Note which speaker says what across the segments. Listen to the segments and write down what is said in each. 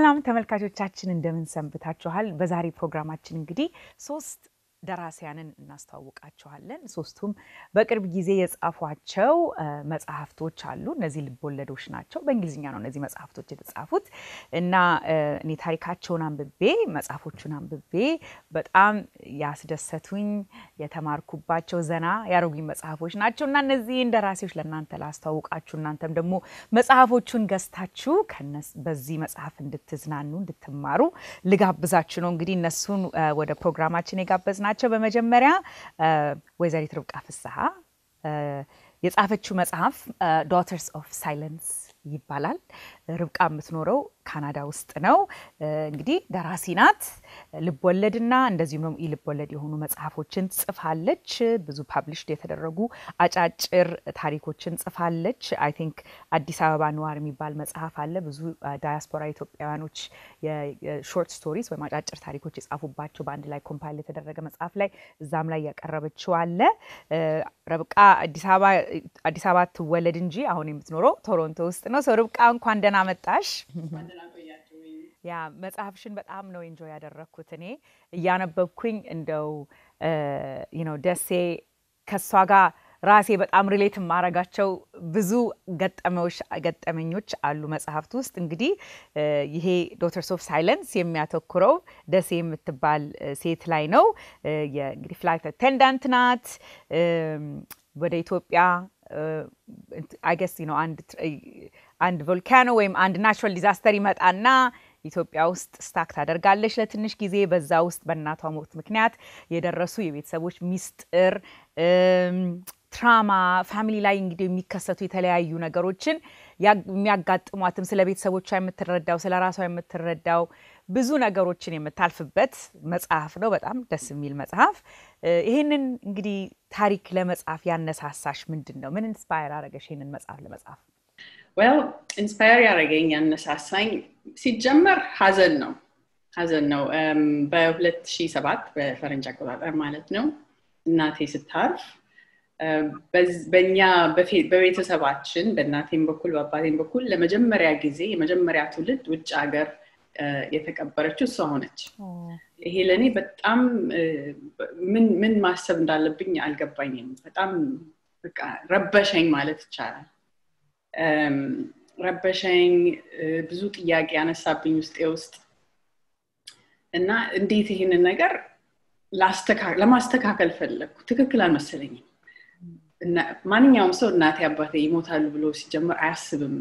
Speaker 1: ሰላም ተመልካቾቻችን እንደምን ሰንብታችኋል? በዛሬ ፕሮግራማችን እንግዲህ 3 ደራሲያንን እናስተዋውቃችኋለን። ሶስቱም በቅርብ ጊዜ የጻፏቸው መጽሐፍቶች አሉ። እነዚህ ልቦለዶች ናቸው። በእንግሊዝኛ ነው እነዚህ መጽሐፍቶች የተጻፉት እና እኔ ታሪካቸውን አንብቤ መጽሐፎቹን አንብቤ በጣም ያስደሰቱኝ የተማርኩባቸው ዘና ያረጉኝ መጽሐፎች ናቸው እና እነዚህ ደራሲዎች ለእናንተ ላስተዋውቃችሁ እናንተም ደግሞ መጽሐፎቹን ገዝታችሁ በዚህ መጽሐፍ እንድትዝናኑ እንድትማሩ ልጋብዛችሁ ነው። እንግዲህ እነሱን ወደ ፕሮግራማችን የጋበዝናቸው በመጀመሪያ ወይዘሪት ርብቃ ፍስሐ የጻፈችው መጽሐፍ ዳughters of silence ይባላል። ርብቃ የምትኖረው ካናዳ ውስጥ ነው። እንግዲህ ደራሲ ናት። ልቦለድና እንደዚሁም ነው ልቦለድ የሆኑ መጽሐፎችን ጽፋለች። ብዙ ፐብሊሽድ የተደረጉ አጫጭር ታሪኮችን ጽፋለች። አይ ቲንክ አዲስ አበባ ኗር የሚባል መጽሐፍ አለ። ብዙ ዳያስፖራ ኢትዮጵያውያኖች የሾርት ስቶሪስ ወይ አጫጭር ታሪኮች የጻፉባቸው በአንድ ላይ ኮምፓይል የተደረገ መጽሐፍ ላይ እዛም ላይ ያቀረበችው አለ። ርብቃ አዲስ አበባ ትወለድ እንጂ አሁን የምትኖረው ቶሮንቶ ውስጥ ነው። ሰው ርብቃ እንኳን ደህና መጣሽ። ያ መጽሐፍሽን በጣም ነው ኢንጆይ ያደረኩት። እኔ እያነበብኩኝ እንደው ደሴ ከሷ ጋር ራሴ በጣም ሪሌት ማረጋቸው ብዙ ገጠመኞች አሉ መጽሐፍት ውስጥ። እንግዲህ ይሄ daughters of silence የሚያተኩረው ደሴ የምትባል ሴት ላይ ነው። እንግዲህ ፍላይት አቴንዳንት ናት። ወደ ኢትዮጵያ I guess አንድ ቮልካኖ ወይም አንድ ናቹራል ዲዛስተር ይመጣና ኢትዮጵያ ውስጥ ስታክ ታደርጋለች ለትንሽ ጊዜ። በዛ ውስጥ በእናቷ ሞት ምክንያት የደረሱ የቤተሰቦች ሚስጥር ትራማ ፋሚሊ ላይ እንግዲህ የሚከሰቱ የተለያዩ ነገሮችን የሚያጋጥሟትም ስለ ቤተሰቦቿ የምትረዳው ስለ ራሷ የምትረዳው ብዙ ነገሮችን የምታልፍበት መጽሐፍ ነው። በጣም ደስ የሚል መጽሐፍ። ይሄንን እንግዲህ ታሪክ ለመጻፍ ያነሳሳሽ ምንድነው? ምን ኢንስፓየር አረገሽ ይሄንን መጽሐፍ ለመጻፍ?
Speaker 2: well ኢንስፓየር ያረገኝ ያነሳሳኝ ሲጀመር ሐዘን ነው። በ2007 በፈረንጅ አቆጣጠር ማለት ነው እናቴ ስታርፍ በእኛ በቤተሰባችን በእናቴም በኩል በአባቴም በኩል ለመጀመሪያ ጊዜ የመጀመሪያ ትውልድ ውጭ ሀገር የተቀበረችው እሷ ሆነች። ይሄ ለኔ በጣም ምን ማሰብ እንዳለብኝ አልገባኝም። በጣም በቃ ረበሸኝ ማለት ይቻላል። ረበሸኝ፣ ብዙ ጥያቄ ያነሳብኝ ውስጥ እና እንዴት ይሄንን ነገር ለማስተካከል ፈለኩ። ትክክል አልመሰለኝም። እና ማንኛውም ሰው እናቴ አባቴ ይሞታሉ ብሎ ሲጀምር አያስብም።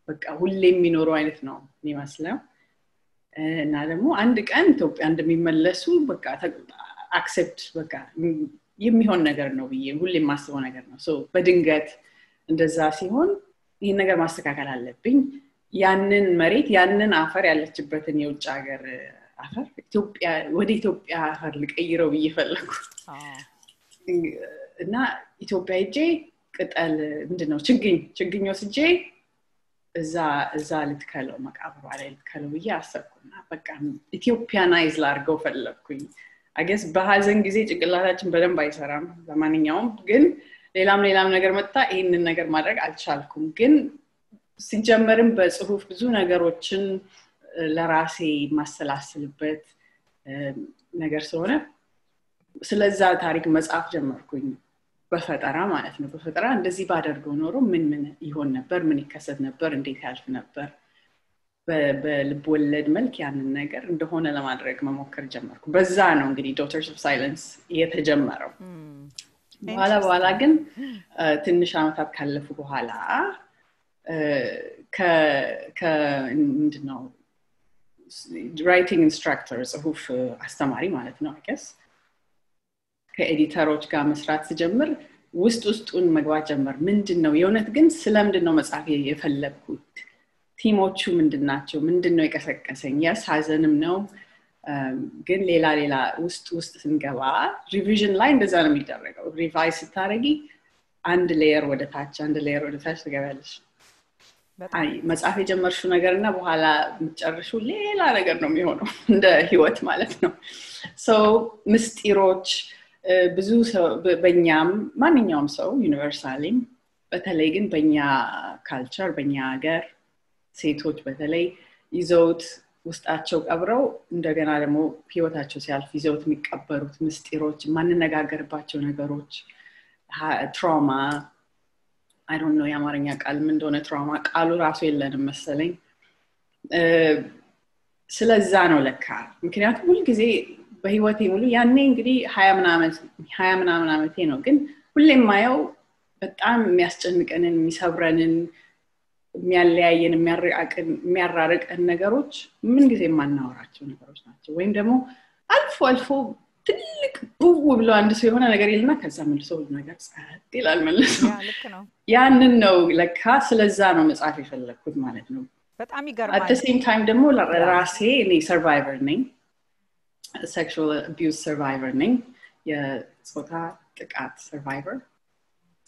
Speaker 2: በቃ ሁሌ የሚኖረው አይነት ነው የሚመስለው። እና ደግሞ አንድ ቀን ኢትዮጵያ እንደሚመለሱ በቃ አክሰፕት በቃ የሚሆን ነገር ነው ብዬ ሁሌ የማስበው ነገር ነው። በድንገት እንደዛ ሲሆን ይሄን ነገር ማስተካከል አለብኝ። ያንን መሬት ያንን አፈር ያለችበትን የውጭ ሀገር አፈር ወደ ኢትዮጵያ አፈር ልቀይረው ብዬ ፈለኩ። እና ኢትዮጵያ ሄጄ ቅጠል ምንድነው ችግኝ ወስጄ እዛ ልትከለው መቃብሯ ላይ ልትከለው ብዬ አሰብኩና በቃ ኢትዮጵያናይዝ ላድርገው ፈለኩኝ። I guess በሐዘን ጊዜ ጭንቅላታችን በደንብ አይሰራም። ለማንኛውም ግን ሌላም ነገር መጣ። ይሄንን ነገር ማድረግ አልቻልኩም። ግን ሲጀመርም በጽሁፍ ብዙ ነገሮችን ለራሴ ማሰላስልበት ነገር ስለሆነ ስለዛ ታሪክ መጽሐፍ ጀመርኩኝ። በፈጠራ ማለት ነው። በፈጠራ እንደዚህ ባደርገው ኖሮ ምን ይሆን ነበር? ምን ይከሰት ነበር? እንዴት ያልፍ ነበር? በልብ ወለድ መልክ ያንን ነገር እንደሆነ ለማድረግ መሞከር ጀመርኩ። በዛ ነው እንግዲህ daughters of silence የተጀመረው። በኋላ ግን ትንሽ አመታት ካለፉ በኋላ ምንድነው writing instructor ጽሁፍ አስተማሪ ማለት ነው I guess ከኤዲተሮች ጋር መስራት ሲጀምር ውስጡን መግባት ጀመር። ምንድነው የእውነት ግን ስለምንድነው መጽሐፍ የፈለኩት? ቲሞቹ ምንድናቸው? ምንድነው የቀሰቀሰኝ? ሐዘንም ነው ግን ሌላ ውስጥ ስንገባ ሪቪዥን ላይ እንደዛ ነው የሚደረገው። ሪቫይዝ ስታረጊ አንድ ሌየር ወደ ታች ትገባለሽ። መጽሐፍ የጀመርሽው ነገርና በኋላ የምትጨርሺው ሌላ ነገር ነው የሚሆነው እንደ ህይወት ማለት ነው። ምስጢሮች ብዙ ሰው በእኛም ማንኛውም ሰው ዩኒቨርሳሊም በተለይ ግን በእኛ ካልቸር በእኛ ሀገር ሴቶች በተለይ ይዘውት ውስጣቸው ቀብረው እንደገና ደግሞ ህይወታቸው ሲያልፍ ይዘውት የሚቀበሩት ምስጢሮች ማንነጋገርባቸው ነገሮች ትራውማ I don't know የአማርኛ ቃል ምን እንደሆነ ትራውማ ቃሉ ራሱ የለንም መሰለኝ ስለዛ ነው ለካ ምክንያቱም ሁሉ ጊዜ በህይወቴ ሙሉ ያኔ እንግዲህ 20 ምናምን ዓመቴ ነው ግን ሁሌም ማየው በጣም የሚያስጨንቀንን የሚሰብረንን የሚያለያየን የሚያራርቀን ነገሮች ምን ጊዜ ማናወራቸው ነገሮች ናቸው ወይም ደግሞ አልፎ ትልቅ ብሎ አንድ ሰው የሆነ ነገር ይልና ከዛ መልሶ ነገር ጻት ይላል መልሶ
Speaker 1: ልክ ነው
Speaker 2: ያንን ነው ለካ ስለዛ ነው መጽሐፍ የፈለኩት ማለት ነው
Speaker 1: በጣም ይገርማል
Speaker 2: at the same time ደግሞ ለራሴ እኔ survivor ነኝ sexual abuse survivor ነኝ የጾታ ጥቃት survivor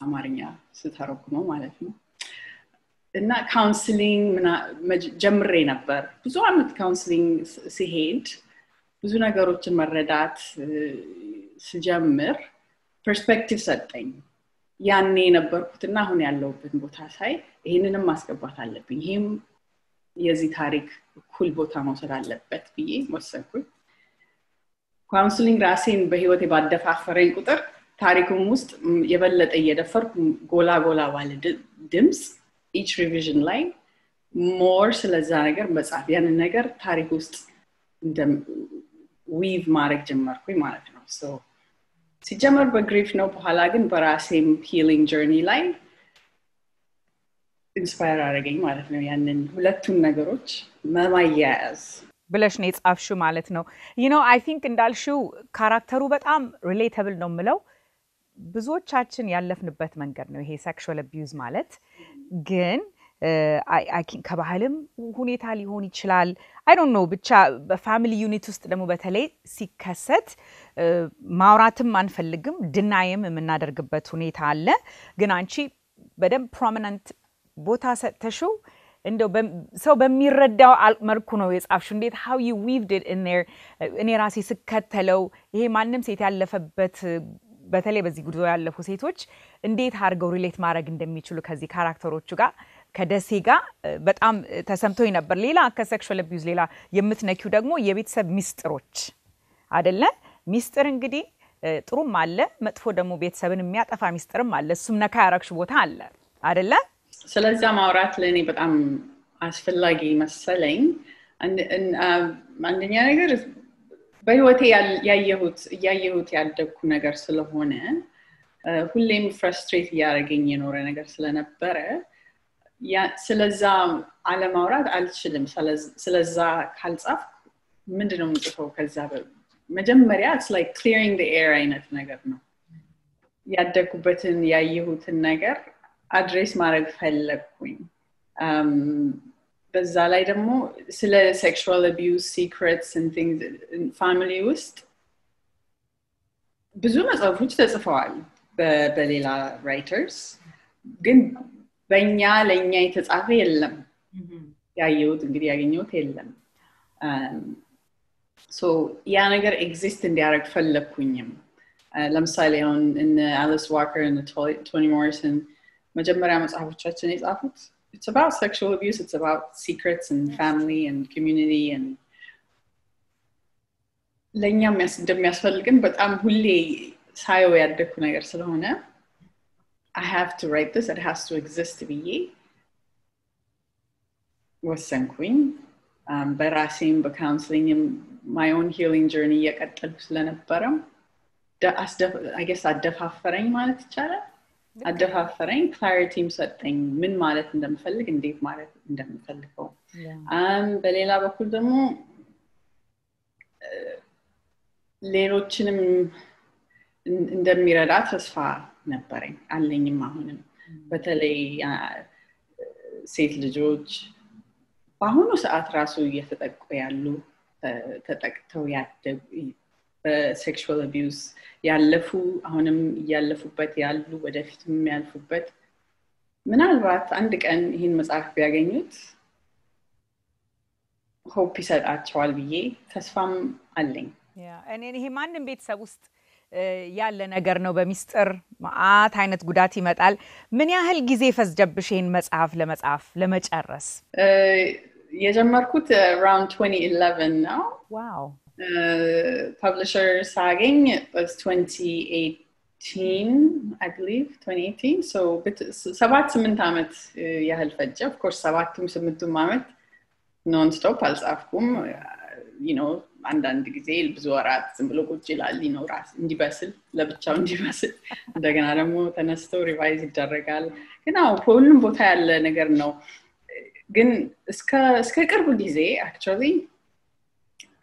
Speaker 2: አማርኛ ስተረጉመው ማለት ነው እና ካውንስሊንግ ጀምሬ ነበር ብዙ አመት ካውንስሊንግ ሲሄድ ብዙ ነገሮችን መረዳት ስጀምር ፐርስፔክቲቭ ሰጠኝ ያኔ ነበርኩትና አሁን ያለሁበት ቦታ ሳይ ይሄንንም ማስገባት አለብኝ ይሄም የዚህ ታሪክ ኩል ቦታ መውሰድ አለበት ብዬ ወሰንኩኝ ካውንስሊንግ ራሴን በህይወቴ ባደፋፈረኝ ቁጥር ታሪኩም ውስጥ የበለጠ እየደፈርኩ ጎላ ባለ ድምጽ each revision ላይ more ስለዛ ነገር መጻፍ ያንን ነገር ታሪክ ውስጥ እንደም weave ማድረግ ጀመርኩኝ ማለት ነው so ሲጀመር በግሪፍ ነው በኋላ ግን በራሴም healing journey ላይ ኢንስፓየር አደረገኝ ማለት ነው ያንን ሁለቱን ነገሮች ማያያዝ
Speaker 1: ብለሽ ነው የጻፍሽው ማለት ነው you know I think እንዳልሽው ካራክተሩ በጣም relatable ነው ምለው ብዙዎቻችን ያለፍንበት መንገድ ነው ይሄ sexual abuse ማለት ግን I can ከባህልም ሁኔታ ሊሆን ይችላል I don't know ብቻ በፋሚሊ ዩኒት ውስጥ ደግሞ በተለይ ሲከሰት ማውራትም አንፈልግም ድናየም የምናደርግበት ሁኔታ አለ ግን አንቺ በደም ፕሮሚነንት ቦታ ሰጥተሽው እንደው ሰው በሚረዳው መልኩ ነው የጻፍሽው እንዴት how you weaved it in there እኔ ራሴ ስከተለው ይሄ ማንንም ሴት ያለፈበት በተለይ በዚህ ጉዞ ያለፉ ሴቶች እንዴት አርገው ሪሌት ማድረግ እንደሚችሉ ከዚህ ካራክተሮቹ ጋር ከደሴ ጋር በጣም ተሰምቶኝ ነበር ሌላ ከሴክሹዋል አቢዩዝ ሌላ የምትነኪው ደግሞ የቤተሰብ ሚስጥሮች አይደለ ሚስጥር እንግዲህ ጥሩም አለ መጥፎ ደግሞ ቤተሰብን የሚያጠፋ ሚስጥርም አለ እሱም ነካ ያረክሽ ቦታ አለ አይደለ
Speaker 2: ስለዛ ማውራት ለኔ በጣም አስፈላጊ መሰለኝ አንደኛ ነገር በህይወቴ ያየሁት ያደግኩ ነገር ስለሆነ ሁሌም ፍራስትሬት ያረጋኝ የኖረ ነገር ስለነበረ ስለዛ አለማውራት አልችልም ስለዛ ካልጻፍ ምንድነው የምጽፈው ከዛ መጀመሪያ it's like clearing the air አይነት ነገር ነው ያደግኩበትን ያየሁትን ነገር አድሬስ ማድረግ ፈለኩኝ በዛ ላይ ደግሞ ስለ sexual abuse secrets and things in family ውስጥ ብዙ መጽሐፎች ተጽፈዋል በሌላ writers ግን ለኛ የተጻፈ የለም ያየሁት እንግዲህ ያገኘሁት የለም so ያ ነገር ኤግዚስት እንዲያደርግ ፈለኩኝም ለምሳሌ አሁን Alice Walker and Toni Morrison መጀመሪያ መጽሐፎቻችን የጻፉት it's about sexual abuse it's about secrets and family and community and ለኛም እንደሚያስፈልግን በጣም ሁሌ ሳይው ያደኩ ነገር ስለሆነ I have to write this it has to exist ብዬ ወሰንኩኝ በራሴም በካውንስሊንግ my own healing journey የቀጠልኩ ስለነበረም I guess አደፋፈረኝ ማለት ይቻላል አደፋፈረኝ ክላሪቲም ሰጠኝ ምን ማለት እንደምፈልግ እንዴት ማለት እንደምፈልገው በሌላ በኩል ደግሞ ሌሎችንም እንደሚረዳ ተስፋ ነበረኝ አለኝም አሁንም በተለይ ሴት ልጆች በአሁኑ ሰዓት ራሱ እየተጠቁ ያሉ ተጠቅተው ያደጉ በሴክሹዋል አቢዩዝ ያለፉ አሁንም ያለፉበት ያሉ ወደፊትም ያልፉበት ምናልባት አንድ ቀን ይሄን መጽሐፍ ቢያገኙት ሆፕ ይሰጣቸዋል ብዬ ተስፋም አለኝ
Speaker 1: እኔ ይሄ ማንንም ቤተሰብ ውስጥ ያለ ነገር ነው በሚስጥር ማአት አይነት ጉዳት ይመጣል ምን ያህል ጊዜ ፈስጀብሽ ይሄን መጽሐፍ ለመጻፍ ለመጨረስ
Speaker 2: የጀመርኩት around 2011 ነው
Speaker 1: wow
Speaker 2: publisher ሳገኝ was 2018 I believe 2018 so 7-8 አመት ያህል ፈጀ of course 7-8 አመት non stop አልጻፍኩም you know አንዳንድ ጊዜ ብዙ ወራት ዝም ብሎ ቁጭ ይላል ራስ እንዲበስል ለብቻው እንዲበስል እንደገና ደግሞ ተነስቶ ሪቫይዝ ይደረጋል ግን ሁሉም ቦታ ያለ ነገር ነው ግን እስከ ቅርብ ጊዜ actually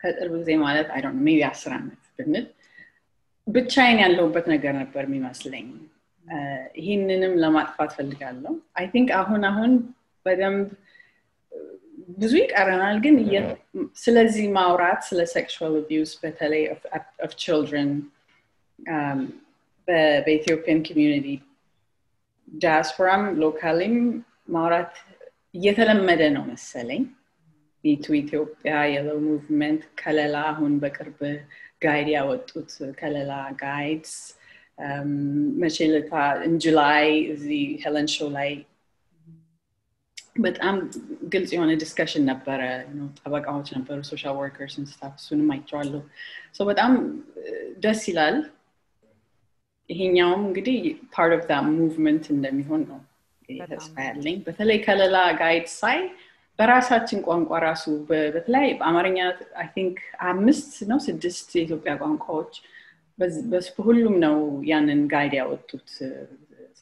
Speaker 2: ከቅርብ ጊዜ ማለት I don't know maybe 10 አመት ብንል ብቻዬን ያለሁበት ነገር ነበር የሚመስለኝ ይሄንንም ለማጥፋት ፈልጋለሁ I think አሁን በደንብ ብዙ ይቀረናል ግን ስለዚህ ማውራት ስለ sexual abuse በተለይ of children በኢትዮጵያን community diaspora locally ማውራት እየተለመደ ነው መሰለኝ ኢትዮጵያ yellow movement ከለላ አሁን በቅርብ ጋይድ ያወጡት ከለላ ጋይድስ መቼለታ in July the HELEN show ላይ በጣም ግልጽ የሆነ ዲስከሽን ነበረ ጠበቃዎች ነበሩ ሶሻል ወርከርስ and stuff እሱንም አይቻለሁ so በጣም ደስ ይላል ይሄኛውም እንግዲህ part of that movement እንደሚሆን ነው ተስፋ ያለኝ በተለይ ከለላ ጋይድ ሳይ በራሳችን ቋንቋ ራሱ በተለይ በአማርኛ I think 5-6 የኢትዮጵያ ቋንቋዎች በሁሉም ነው ያንን ጋይድ ያወጡት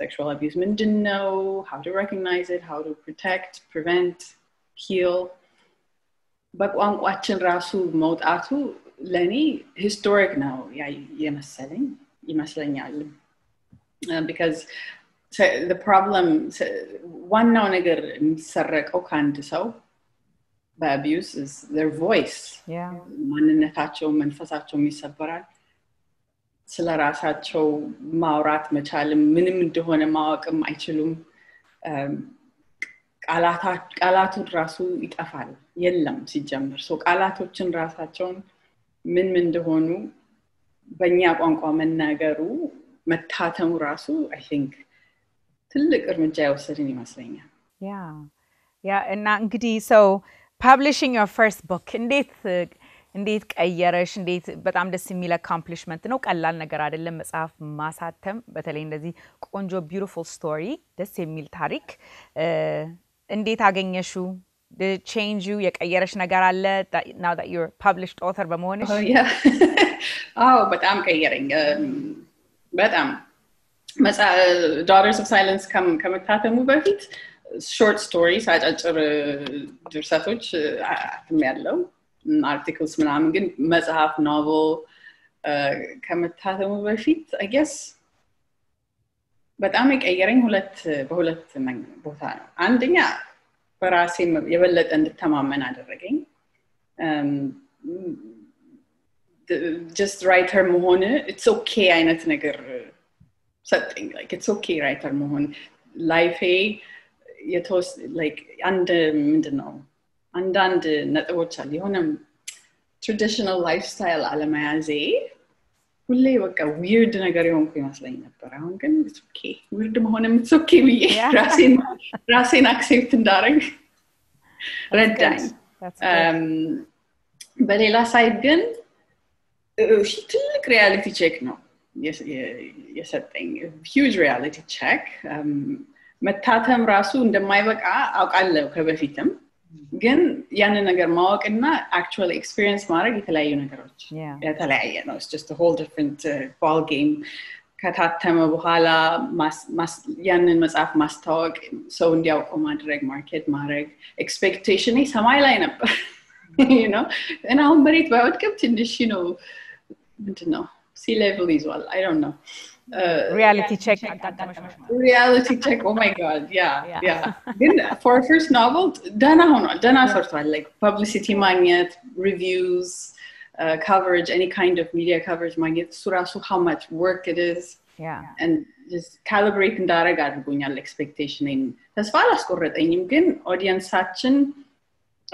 Speaker 2: sexual abuse ምንድነው how to recognize it how to protect prevent heal በቋንቋችን ራሱ መውጣቱ ለኔ historic ነው ይመስለኛል because the problem ዋናው ነገር የሚሰረቀው ካንድ ሰው በabuse is their voice ማንነታቸው መንፈሳቸው የሚሰበራል ስለራሳቸው ማውራት መቻልም ምንም እንደሆነ ማወቅም አይችሉም ቃላቱ ራሱ ይጠፋል የለም ሲጀምር ሶ ቃላቶችን ራሳቸውን ምን እንደሆኑ በእኛ ቋንቋ መናገሩ መታተሙ ራሱ I think ትልቅ እርምጃ የወሰድን ይመስለኛል
Speaker 1: እና እንግዲህ so publishing your first book እንዴት ቀየረሽ እንዴት በጣም ደስ የሚል accomplishment ነው ቀላል ነገር አይደለም መጽሐፍ ማሳተም በተለይ እንደዚህ ቆንጆ beautiful story ደስ የሚል ታሪክ እንዴት አገኘሽው did it change you የቀየረሽ ነገር አለ now that you're published author በመሆንሽ
Speaker 2: በጣም ቀየረኝ በጣም Daughters of Silence ከመታተሙ በፊት short stories አጫጭር ድርሰቶች አትሚያለው articles ምናምን ግን መጽሐፍ novel ከመታተሙ በፊት I guess በጣም የቀየረኝ በሁለት ቦታ ነው አንደኛ በራሴ የበለጠ እንድተማመን አደረገኝ just writer መሆን it's okay አይነት ነገር ሰጠኝ like it's okay writer መሆን life like ምንድነው አንዳንድ ነጥቦች አሉ የሆነ traditional lifestyle አለማያዜ ሁሌ በቃ weird ነገር የሆንኩ ይመስለኝ ነበር አሁን ግን it's okay weird መሆንም it's okay ብዬ ራሴን accept እንዳረግ ረዳኝ በሌላ ሳይድ ግን ትልቅ reality check ነው የሰጠኝ huge reality check መታተም ራሱ እንደማይበቃ አውቃለሁ ከበፊትም ግን ያንን ነገር ማወቅና actually experience ማድረግ የተለያዩ ነገሮች የተለያየ ነው it's just a whole different ball game ከታተመ በኋላ ያንን መጽሐፍ ማስተዋወቅ ሰው እንዲያውቀው ማድረግ ማርኬት ማድረግ expectation ሰማይ ላይ ነበር you know and አሁን መሬት ባይወድቅም ትንሽ ነው ምንድነው sea level is well I don't know
Speaker 1: reality check
Speaker 2: oh my god yeah then for a first novel dana ሰርቷል like publicity ማግኘት reviews coverage any kind of media coverage ማግኘት ሱራሱ how much work it is and just calibrate እንዳረግ አድርጎኛል expectation ተስፋ አላስቆረጠኝም ግን audienceአችን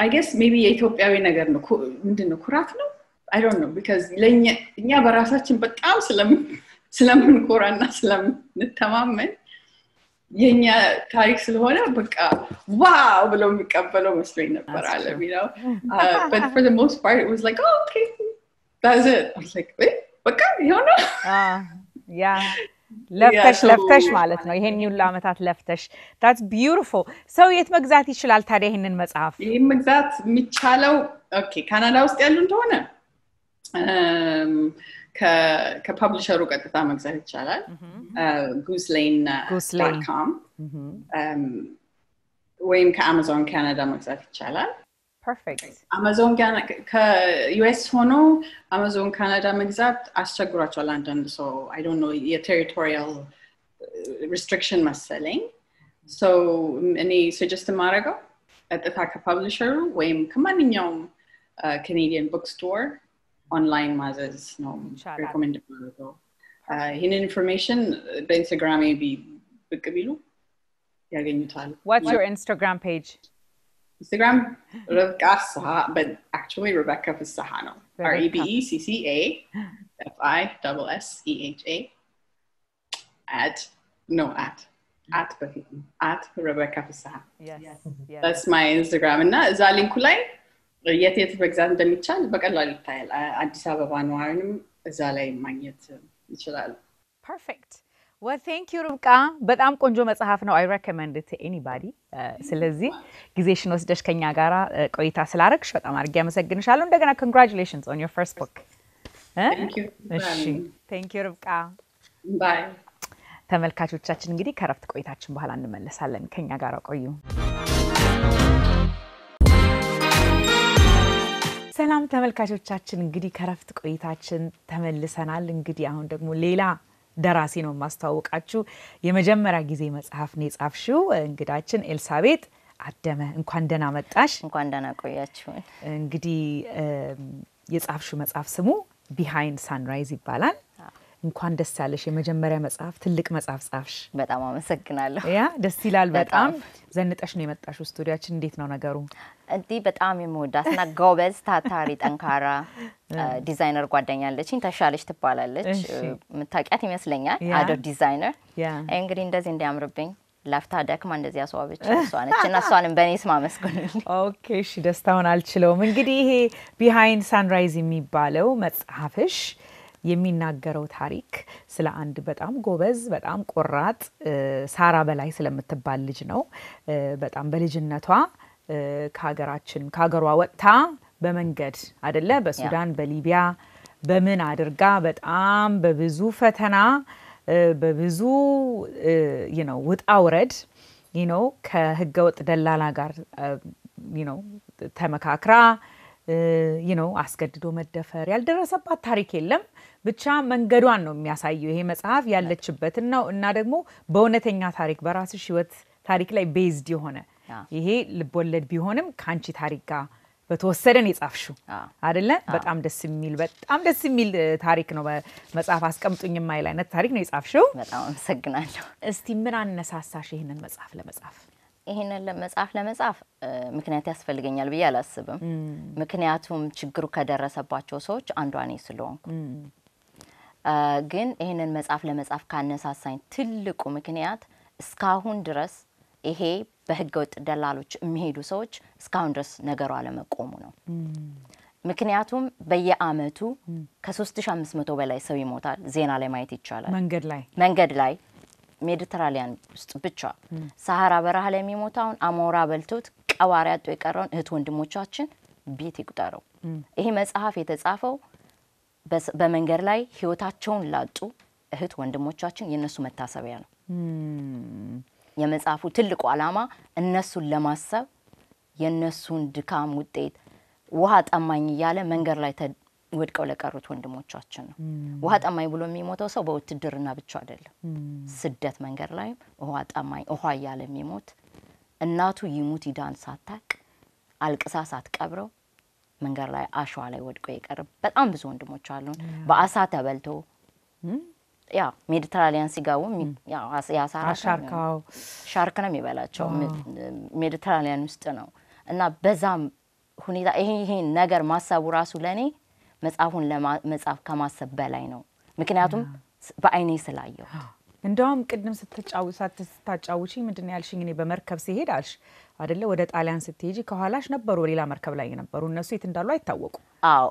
Speaker 2: I guess maybe የኢትዮጵያዊ ነገር ነው ምንድነው ኩራት ነው I don't know because እኛ በራሳችን በጣም ስለምንኮራና ስለምንተማመን የኛ ታሪክ ስለሆነ በቃ ዋው ብለው የሚቀበለው መስሎኝ ነበር አለ you know but for the most part it was like oh okay that's it I was like wait በቃ ይሆነ
Speaker 1: yeah ለፍተሽ ማለት ነው ይሄን ሁሉ አመታት ለፍተሽ that's beautiful so የት መግዛት ይችላል ታዲያ ይሄንን መጽሐፍ
Speaker 2: ይሄን መግዛት የሚቻለው ኦኬ ካናዳ ውስጥ ያሉ እንደሆነ ከፐብሊሸሩ ቀጥታ መግዛት ይቻላል gooselane.com ወይም ከአማዞን ካናዳ መግዛት ይቻላል
Speaker 1: perfect
Speaker 2: አማዞን ከዩኤስ ሆኖ አማዞን ካናዳ መግዛት አስቸግሯቸዋል አንዳንድ ሰው I don't know የቴሪቶሪያል restriction መሰለኝ so እኔ suggest ማድረገው ቀጥታ ከፐብሊሸሩ ወይም ከማንኛውም Canadian bookstore online mazes no recommend ማድረገው ይሄንን ኢንፎርሜሽን በኢንስታግራም ብቅ ቢሉ ያገኙታል
Speaker 1: what's your Instagram page
Speaker 2: Instagram Rebecca Saha but actually Rebecca Saha no REBECCA FISSEHA at Rebecca Saha
Speaker 1: yes
Speaker 2: that's my Instagram እና እዛ ሊንኩ ላይ የት በግዛት እንደሚቻል በቀላሉ ይታያል አዲስ አበባ ነዋሪንም እዛ ላይ ማግኘት ይችላል
Speaker 1: perfect well thank you ሩብቃ በጣም ቆንጆ መጽሐፍ ነው I recommend it to anybody ስለዚህ ጊዜሽን ወስደሽ ከኛ ጋራ ቆይታ ስላረክሽ በጣም አድርጌ አመሰግንሻለሁ እንደገና congratulations on your first book
Speaker 2: thank you
Speaker 1: እሺ thank you ሩብቃ
Speaker 2: bye
Speaker 1: ተመልካቾቻችን እንግዲህ ከረፍት ቆይታችን በኋላ እንመለሳለን ከኛ ጋራ ቆዩ ሰላም ተመልካቾቻችን እንግዲህ ከረፍት ቆይታችን ተመልሰናል እንግዲህ አሁን ደግሞ ሌላ ደራሲ ነው ማስተዋወቃችሁ የመጀመሪያ ጊዜ መጽሐፍ ነው የጻፍሽው እንግዳችን ኤልሳቤጥ አደመ እንኳን ደህና መጣሽ
Speaker 3: እንኳን ደህና ቆያችሁ
Speaker 1: እንግዲህ የጻፍሽው መጽሐፍ ስሙ Behind Sunrise ይባላል እንኳን ደስ ያለሽ የመጀመሪያ መጽሐፍ ትልቅ መጽሐፍ ጻፍሽ
Speaker 3: በጣም አመሰግናለሁ
Speaker 1: ያ ደስ ይላል በጣም ዘንጠሽ ነው የመጣሽው ስቱዲያችን እንዴት ነው ነገሩ
Speaker 3: እንዴ በጣም የምወዳትና ጎበዝ ታታሪ ጠንካራ ዲዛይነር ጓደኛለችኝ ተሻለች ትባላለች ምታቂያት ይመስለኛል አዶር ዲዛይነር እንግዲህ እንደዚህ እንዲያምርብኝ ላፍታ ደክማ እንደዚህ ያስዋበች እሷነች እና እሷንም በኔ ስም አመስግኑልኝ
Speaker 1: ኦኬ እሺ ደስታውን አልችለውም እንግዲህ ይሄ Behind Sunrise የሚባለው መጽሐፍሽ የሚናገረው ታሪክ ስለ አንድ በጣም ጎበዝ በጣም ቆራጥ ሳራ በላይ ስለምትባል ልጅ ነው በጣም በልጅነቷ ከሀገሯ ወጥታ በመንገድ አይደለ በሱዳን በሊቢያ በምን አድርጋ በጣም በብዙ ፈተና በብዙ ውጣ ውረድ ከህገወጥ ደላላ ጋር ተመካክራ አስገድዶ መደፈር ያልደረሰባት ታሪክ የለም ብቻ መንገዷን ነው የሚያሳየው ይሄ መጽሐፍ ያለችበትን ነው እና ደግሞ በእውነተኛ ታሪክ በራስሽ ህይወት ታሪክ ላይ ቤዝድ የሆነ ይሄ ልቦለድ ቢሆንም ካንቺ ታሪክ ጋር በተወሰደን የጻፍሽው አይደለ በጣም ደስ የሚል ታሪክ ነው መጽሐፍ አስቀምጡኝ የማይል አይነት ታሪክ ነው የጻፍሽው
Speaker 3: በጣም አመሰግናለሁ
Speaker 1: እስቲ ምን አነሳሳሽ ይሄንን መጽሐፍ ለመጻፍ
Speaker 3: ይሄንን ለመጻፍ ምክንያት ያስፈልገኛል ብዬ አላስብም ምክንያቱም ችግሩ ከደረሰባቸው ሰዎች አንዷ ነኝ ስለሆንኩ ግን ይሄንን ለመጻፍ ካነሳሳኝ ትልቁ ምክንያት እስካሁን ድረስ ይሄ በህገወጥ ደላሎች የሚሄዱ ሰዎች እስካሁን ድረስ ነገሩ አለመቆሙ ነው ምክንያቱም በየአመቱ ከ3500 በላይ ሰው ይሞታል ዜና ላይ ማየት ይቻላል መንገድ ላይ ሜዲተራኒያን ውስጥ ብቻ ሳሃራ በረሃ ላይ የሚሞታውን አሞራ በልቶት ቀዋሪ አጥቶ የቀረውን እህት ወንድሞቻችን ቤት ይቁጠረው ይሄ መጽሐፍ የተጻፈው በመንገድ ላይ ህይወታቸውን ላጡ እህት ወንድሞቻችን የነሱ መታሰቢያ ነው የመጽሐፉ ትልቁ ዓላማ እነሱን ለማሰብ የነሱን ድካም ውጤት ውሃ ጠማኝ ያለ መንገድ ላይ ወድቀው ለቀሩት ወንድሞቻችን ነው ውሃ ጠማኝ ብሎ የሚሞተው ሰው በውትድርና ብቻ አይደለም ስደት መንገድ ላይ ውሃ ጠማኝ ውሃ ያለ የሚሞት እናቱ ይሙት ይዳን ሳታቅ አልቅሳ ሳትቀብረው መንገድ ላይ አሸዋ ላይ ወድቀው የቀረ በጣም ብዙ ወንድሞች አሉ በአሳ ተበልቶ ያ ሜዲተራኒያን ሲጋው ያ ያሳራ ሻርክ ነው የሚበላቸው ሜዲተራኒያን ውስጥ ነው እና በዛም ሁኔታ ይሄ ነገር ማሰቡ ራሱ ለኔ መጽሐፉን ለመጻፍ ከማሰብ በላይ ነው ምክንያቱም በአይኔ ስላየው
Speaker 1: እንደውም ቅድም ስትጫውቺ ምንድነው ያልሽኝ እኔ በመርከብ ሲሄድ አልሽ አይደለ ወደ ጣሊያን ስትሄጂ ከኋላሽ ነበሩ ሌላ መርከብ ላይ ነበሩ እነሱ የት እንዳሉ አይታወቁ
Speaker 3: አዎ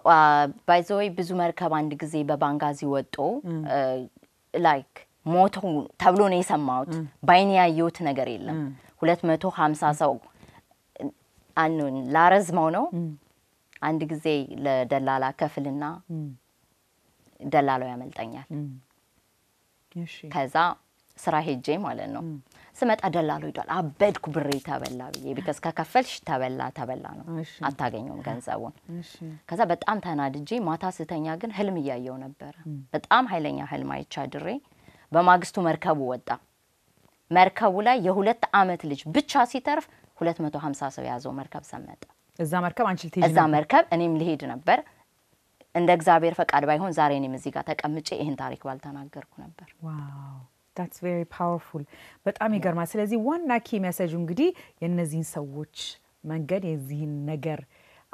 Speaker 3: ባይዘይ ብዙ መርከብ አንድ ጊዜ በባንጋዚ ወጦ ላይክ ሞቶ ተብሎ ነው የሰማሁት ባይኔ ያየሁት ነገር የለም 250 ሰው አንኑን ላረዝመው ነው አንድ ጊዜ ለደላላ ከፍልና ደላላው ያመልጠኛል እሺ ከዛ ስራ ሄጄ ማለት ነው ስመጣ ደላላው ይዷል አበድኩ ብሬ ተበላ ብዬ because ከከፈልሽ ተበላ ነው አታገኙም ገንዘቡን እሺ ከዛ በጣም ተናድጄ ማታ ስተኛ ግን ህልም ያየው ነበር በጣም ኃይለኛ ህልም አይቻድሬ በማግስቱ መርከቡ ወጣ መርከቡ ላይ የ2 አመት ልጅ ብቻ ሲተርፍ 250 ሰው ያዘው መርከብ ሰመጣ
Speaker 1: እዛ መርከብ አንቺ ልትሄጂ
Speaker 3: እዛ መርከብ እኔም ልሄድ ነበር እንደ እግዚአብሔር ፈቃድ ባይሆን ዛሬ እኔም እዚህ ጋር ተቀምጬ ይሄን ታሪክ ባልተናገርኩ ነበር
Speaker 1: ዋው that's very powerful በጣም ይገርማል ስለዚህ ዋና ኪ ሜሴጅ እንግዲህ የነዚህን ሰዎች መንገድ የዚህን ነገር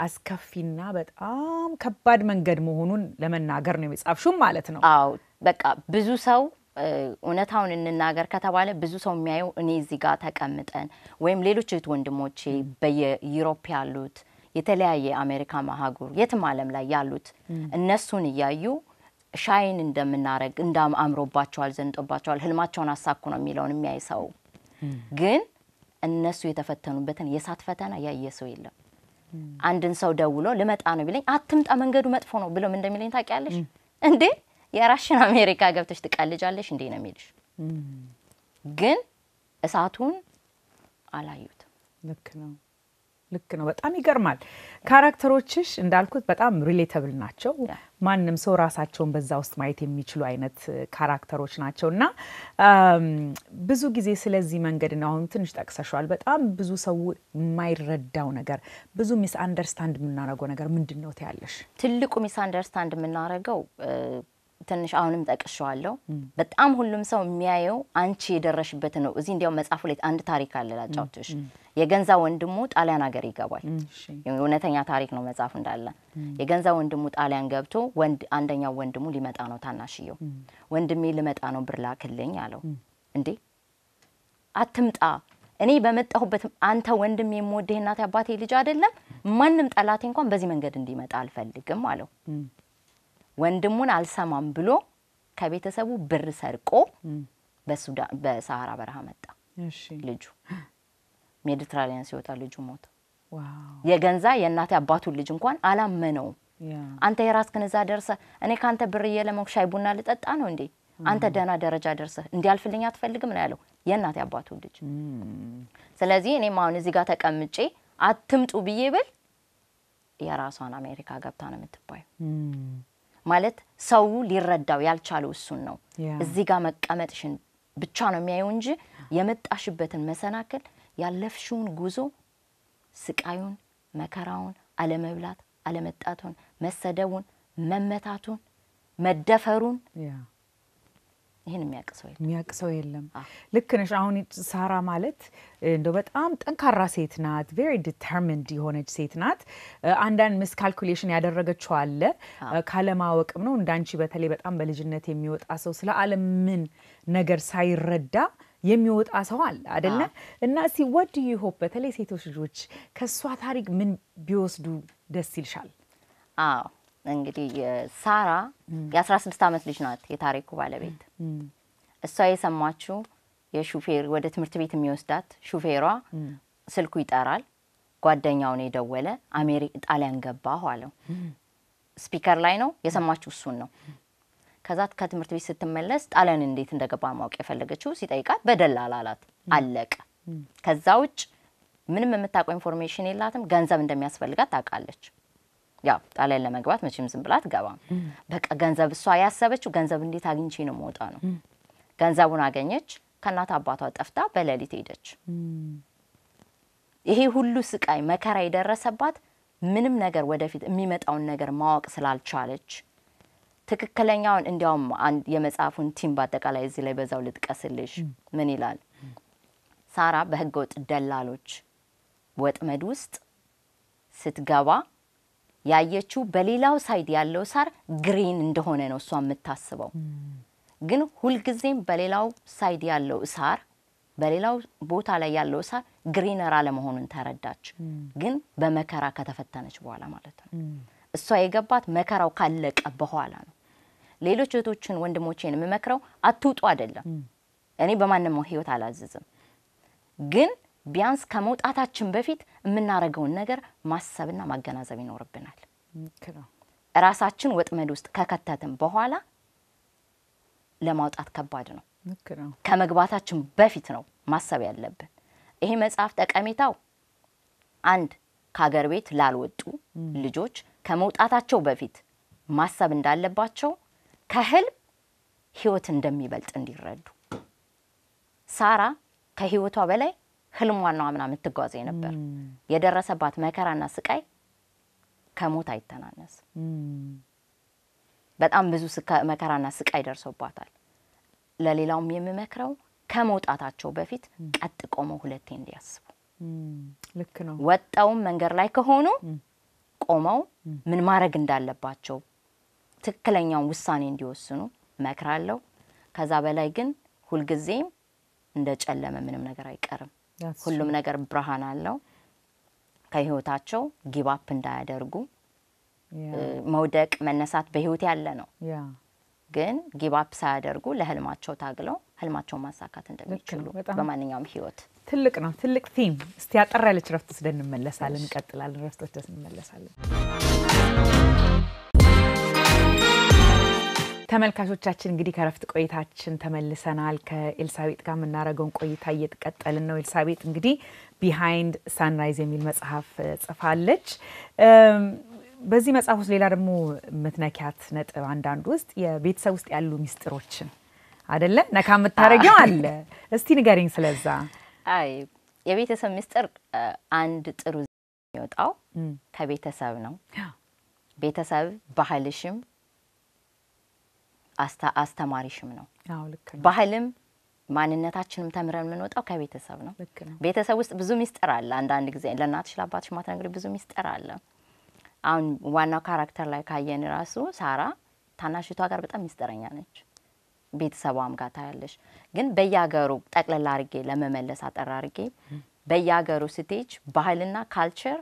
Speaker 1: አስከፊና በጣም ከባድ መንገድ መሆኑን ለመናገር ነው የጻፍሽው ማለት ነው
Speaker 3: አዎ በቃ ብዙ ሰው እውነታውን እንናገር ከተባለ ብዙ ሰው የሚያየው እኔ እዚህ ጋር ተቀምጠን ወይም ሌሎች እህት ወንድሞቼ በየዩሮፕ ያሉት የተለያየ አሜሪካ ማሃጉር የትም ዓለም ላይ ያሉት እነሱን ያዩ ሻይን እንደምናረግ አምሮባቸዋል ዘንጦባቸዋል ህልማቸውን አሳኩ ነው የሚለውን የሚያይሰው ግን እነሱ የተፈተኑበትን የሳት ፈተና ያየሰው የለም አንድን ሰው ደውሎ ለመጣ ነው ቢለኝ አትምጣ መንገዱ መጥፎ ነው ብሎ ምን እንደሚለኝ ታውቂያለሽ እንዴ የራሽን አሜሪካ ገብተሽ ትቀልጃለሽ እንዴ ነው የሚልሽ ግን እሳቱን አላዩት ልክ ነው በጣም ይገርማል ካራክተሮችሽ እንዳልኩት በጣም ሪሌተብል ናቸው ማንንም ሰው ራሳቸውን በዛ ውስጥ ማየት የሚችሉ አይነት ካራክተሮች ናቸውና ብዙ ጊዜ ስለዚህ መንገድ ነው አሁን ትንሽ ጠቅሰሻል በጣም ብዙ ሰው የማይረዳው ነገር ብዙ ሚስ አንደርስታንድ የምናረገው ነገር ምንድነው ታያለሽ ትልቁ ሚስ አንደርስታንድ የምናረገው ትንሽ አሁንም ጠቅሻለሁ በጣም ሁሉም ሰው የሚያየው አንቺ የደረሽበት ነው እዚህ እንዲያው መጽሐፉ ላይ አንድ ታሪክ አለ ላጫውትሽ የገንዛ ወንድሙ ጣሊያን ሀገር ይገባል የእውነተኛ ታሪክ ነው መጽሐፉ እንዳለ የገንዛ ወንድሙ ጣሊያን ገብቶ አንደኛው ወንድሙ ሊመጣ ነው ታናሽየው ወንድሜ ሊመጣ ነው ብር ላክልኝ አለው እንዴ አትምጣ እኔ በመጣሁበት አንተ ወንድሜ የምወደህ እናት አባቴ ልጅ አይደለም ማንንም ጠላቴ እንኳን በዚህ መንገድ እንዲመጣ አልፈልግም አለው ወንድሙን አልሰማም ብሎ ከቤተሰቡ ብር ሰርቆ በሳሃራ በረሃ መጣ እሺ ልጁ ሜዲትራኒያን ሲወጣ ልጁ ሞተ ዋው የገንዛ የእናት አባቱ ልጅ እንኳን አላመነው አንተ የራስህን እዛ ደርሰ እኔ ካንተ ብር የለመው ሻይ ቡና ልጠጣ ነው እንዴ አንተ ደና ደረጃ ደርሰ እንዲያልፍልኝ አትፈልግም ነው ያለው የእናት አባቱ ልጅ ስለዚህ እኔ ማውን እዚህ ጋር ተቀምጬ አትምጡ ብዬ ብል የራሷን አሜሪካ ገብታ ነው የምትባየው ማለት ሰው ሊረዳው ያልቻለው እሱን ነው እዚህ ጋር መቀመጥሽን ብቻ ነው የሚያየው እንጂ የመጣሽበትን መሰናከል ያለፍሽውን ጉዞ ስቃዩን መከራውን አለመብላት አለመጣቱን መሰደቡን መመታቱን መደፈሩን ይሄን የሚያቅሰው የለም ልክ ነሽ አሁን ሳራ ማለት እንደው በጣም ጠንካራ ሴት ናት very determined የሆነች ሴት ናት አንዳንድ ሚስ ካልኩሌሽን ያደረገችው አለ ካለማወቅም ነው እንዳንቺ በተለይ በጣም በልጅነት የሚወጣ ሰው ስለ ዓለም ምን ነገር ሳይረዳ የሚወጣ ሰው አለ አይደለ እና ሲ what do you hope በተለይ ሴቶች ልጆች ከሷ ታሪክ ምን ቢወስዱ ደስ ይልሻል እንግዲህ ሳራ የ16 አመት ልጅ ናት የታሪኩ ባለቤት እሷ የሰማችው የሹፌር ወደ ትምህርት ቤት የሚወስዳት ሹፌሯ ስልኩ ይጣራል ጓደኛው ነው የደወለ አሜሪካ ጣሊያን ገባሁ አለው ስፒከር ላይ ነው የሰማችው እሱን ነው ከዛት ከትምህርት ቤት ስትመለስ ጣሊያን እንዴት እንደገባ ማወቅ የፈለገችው ሲጠይቃት በደላላ አላት አለቀ ከዛውጭ ምንም የምታውቀው ኢንፎርሜሽን የላትም ገንዘብ እንደሚያስፈልጋት ታውቃለች ያው ጣሊያን ለመግባት መቼም ዝም ብላ አትገባም በቃ ገንዘብ እሷ ያሰበችው ገንዘብ እንዴት አግኝቼ ነው መውጣ ነው ገንዘቡን አገኘች ከናት አባቷ ጠፍታ በሌሊት ሄደች ይሄ ሁሉ ስቃይ መከራ ይደረሰባት ምንም ነገር ወደፊት የሚመጣውን ነገር ማወቅ ስላልቻለች ትክክለኛውን እንዲያውም አንድ የመጽሐፉን ቲም ባጠቃላይ እዚህ ላይ በዛው ልጥቀስልሽ ምን ይላል ሳራ በህገወጥ ደላሎች ወጥመድ ውስጥ ስትገባ ያየችው በሌላው ሳይድ ያለው ሳር ግሪን እንደሆነ ነው እሷ የምታስበው ግን ሁሉ ጊዜም በሌላው ሳይድ ያለው ሳር በሌላው ቦታ ላይ ያለው ሳር ግሪነር አለመሆኑን ተረዳች ግን በመከራ ከተፈተነች በኋላ ማለት ነው እሷ የገባት መከራው ካለቀ በኋላ ነው ሌሎች እህቶችን ወንድሞቼን የምመክረው አትውጡ አይደለም እኔ በማንንም ህይወት አላዝዝም ግን ቢያንስ ከመውጣታችን በፊት የምናረጋውን ነገር ማሰብና ማገናዘብ ይኖርብናል ራሳችን ወጥመድ ውስጥ ከከተተን በኋላ ለማውጣት ከባድ ነው ከመግባታችን በፊት ነው ማሰብ ያለብን ይሄ መጽሐፍ ጠቀሜታው አንድ ከሀገር ቤት ላልወጡ ልጆች ከመውጣታቸው በፊት ማሰብ እንዳለባቸው ከህልም ህይወት እንደሚበልጥ እንዲረዱ ሳራ ከህይወቷ በላይ ህልሟን ነው አምና የምትጓዝ ነበር የደረሰባት መከራና ስቃይ ከሞት አይተናነስ በጣም ብዙ መከራና ስቃይ ደርሶባታል ለሌላውም የምመክረው ከመውጣታቸው በፊት ቀጥ ቆመው ሁለቴ እንዲያስቡ
Speaker 1: ልክ ነው
Speaker 3: ወጣው መንገር ላይ ከሆኑ ቆመው ምን ማድረግ እንዳለባቸው ትክክለኛው ውሳኔ እንዲወስኑ መክራለሁ ከዛ በላይ ግን ሁሉ ጊዜም እንደጨለመ ምንም ነገር አይቀርም ሁሉም ነገር ብርሃን አለው ከህይወታቸው ጊቭ አፕ እንዳያደርጉ መውደቅ መነሳት በህይወት ያለ ነው ግን ጊቭ አፕ ሳያደርጉ ለህልማቸው ታግለው ህልማቸው ማሳካት እንደሚችሉ በማንኛውም ህይወት
Speaker 1: ትልቅ ነው ትልቅ ቲም እስቲ ያጠራ ያለች ረፍት ወስደን እንመለሳለን እንቀጥላለን ረፍት ወስደን እንመለሳለን ተመልካቾቻችን እንግዲህ ከረፍት ቆይታችን ተመልሰናል ከኤልሳቤጥ ጋር ምናረጋውን ቆይታ እየተቀጠልን ነው ኤልሳቤጥ እንግዲህ ቢሃይንድ ሳንራይዝ የሚል መጽሐፍ ጽፋለች በዚህ መጽሐፍ ውስጥ ሌላ ደግሞ ምትነካት ነጥብ አንዳንድ ውስጥ የቤተሰብ ውስጥ ያሉ ሚስጥሮችን አይደለ ነካ መታረጊው አለ እስቲ ንገሪኝ ስለዛ
Speaker 3: አይ የቤተሰብ ሚስጥር አንድ ጥሩ የሚወጣው ከቤተሰብ ነው ቤተሰብ ባህልሽም አስተማሪሽም ነው
Speaker 1: አው ልክ ነው
Speaker 3: ባህልም ማንነታችንም ተምረን የምንወጣው ከቤተሰብ ነው ቤተሰብ ውስጥ ብዙ ሚስጥር አለ አንዳንድ ጊዜ ለእናትሽ ለአባትሽ ማትነግሪ ብዙ ሚስጥር አለ አሁን ዋናው ካራክተር ላይ ካየን ራሱ ሳራ ታናሽቷ ጋር በጣም ሚስጥረኛ ነች ቤተሰቧም ጋር ታያለሽ ግን በያገሩ ጠቅለል አርጌ ለመመለስ አጠራርጌ በያገሩ ስቴጅ ባህልና ካልቸር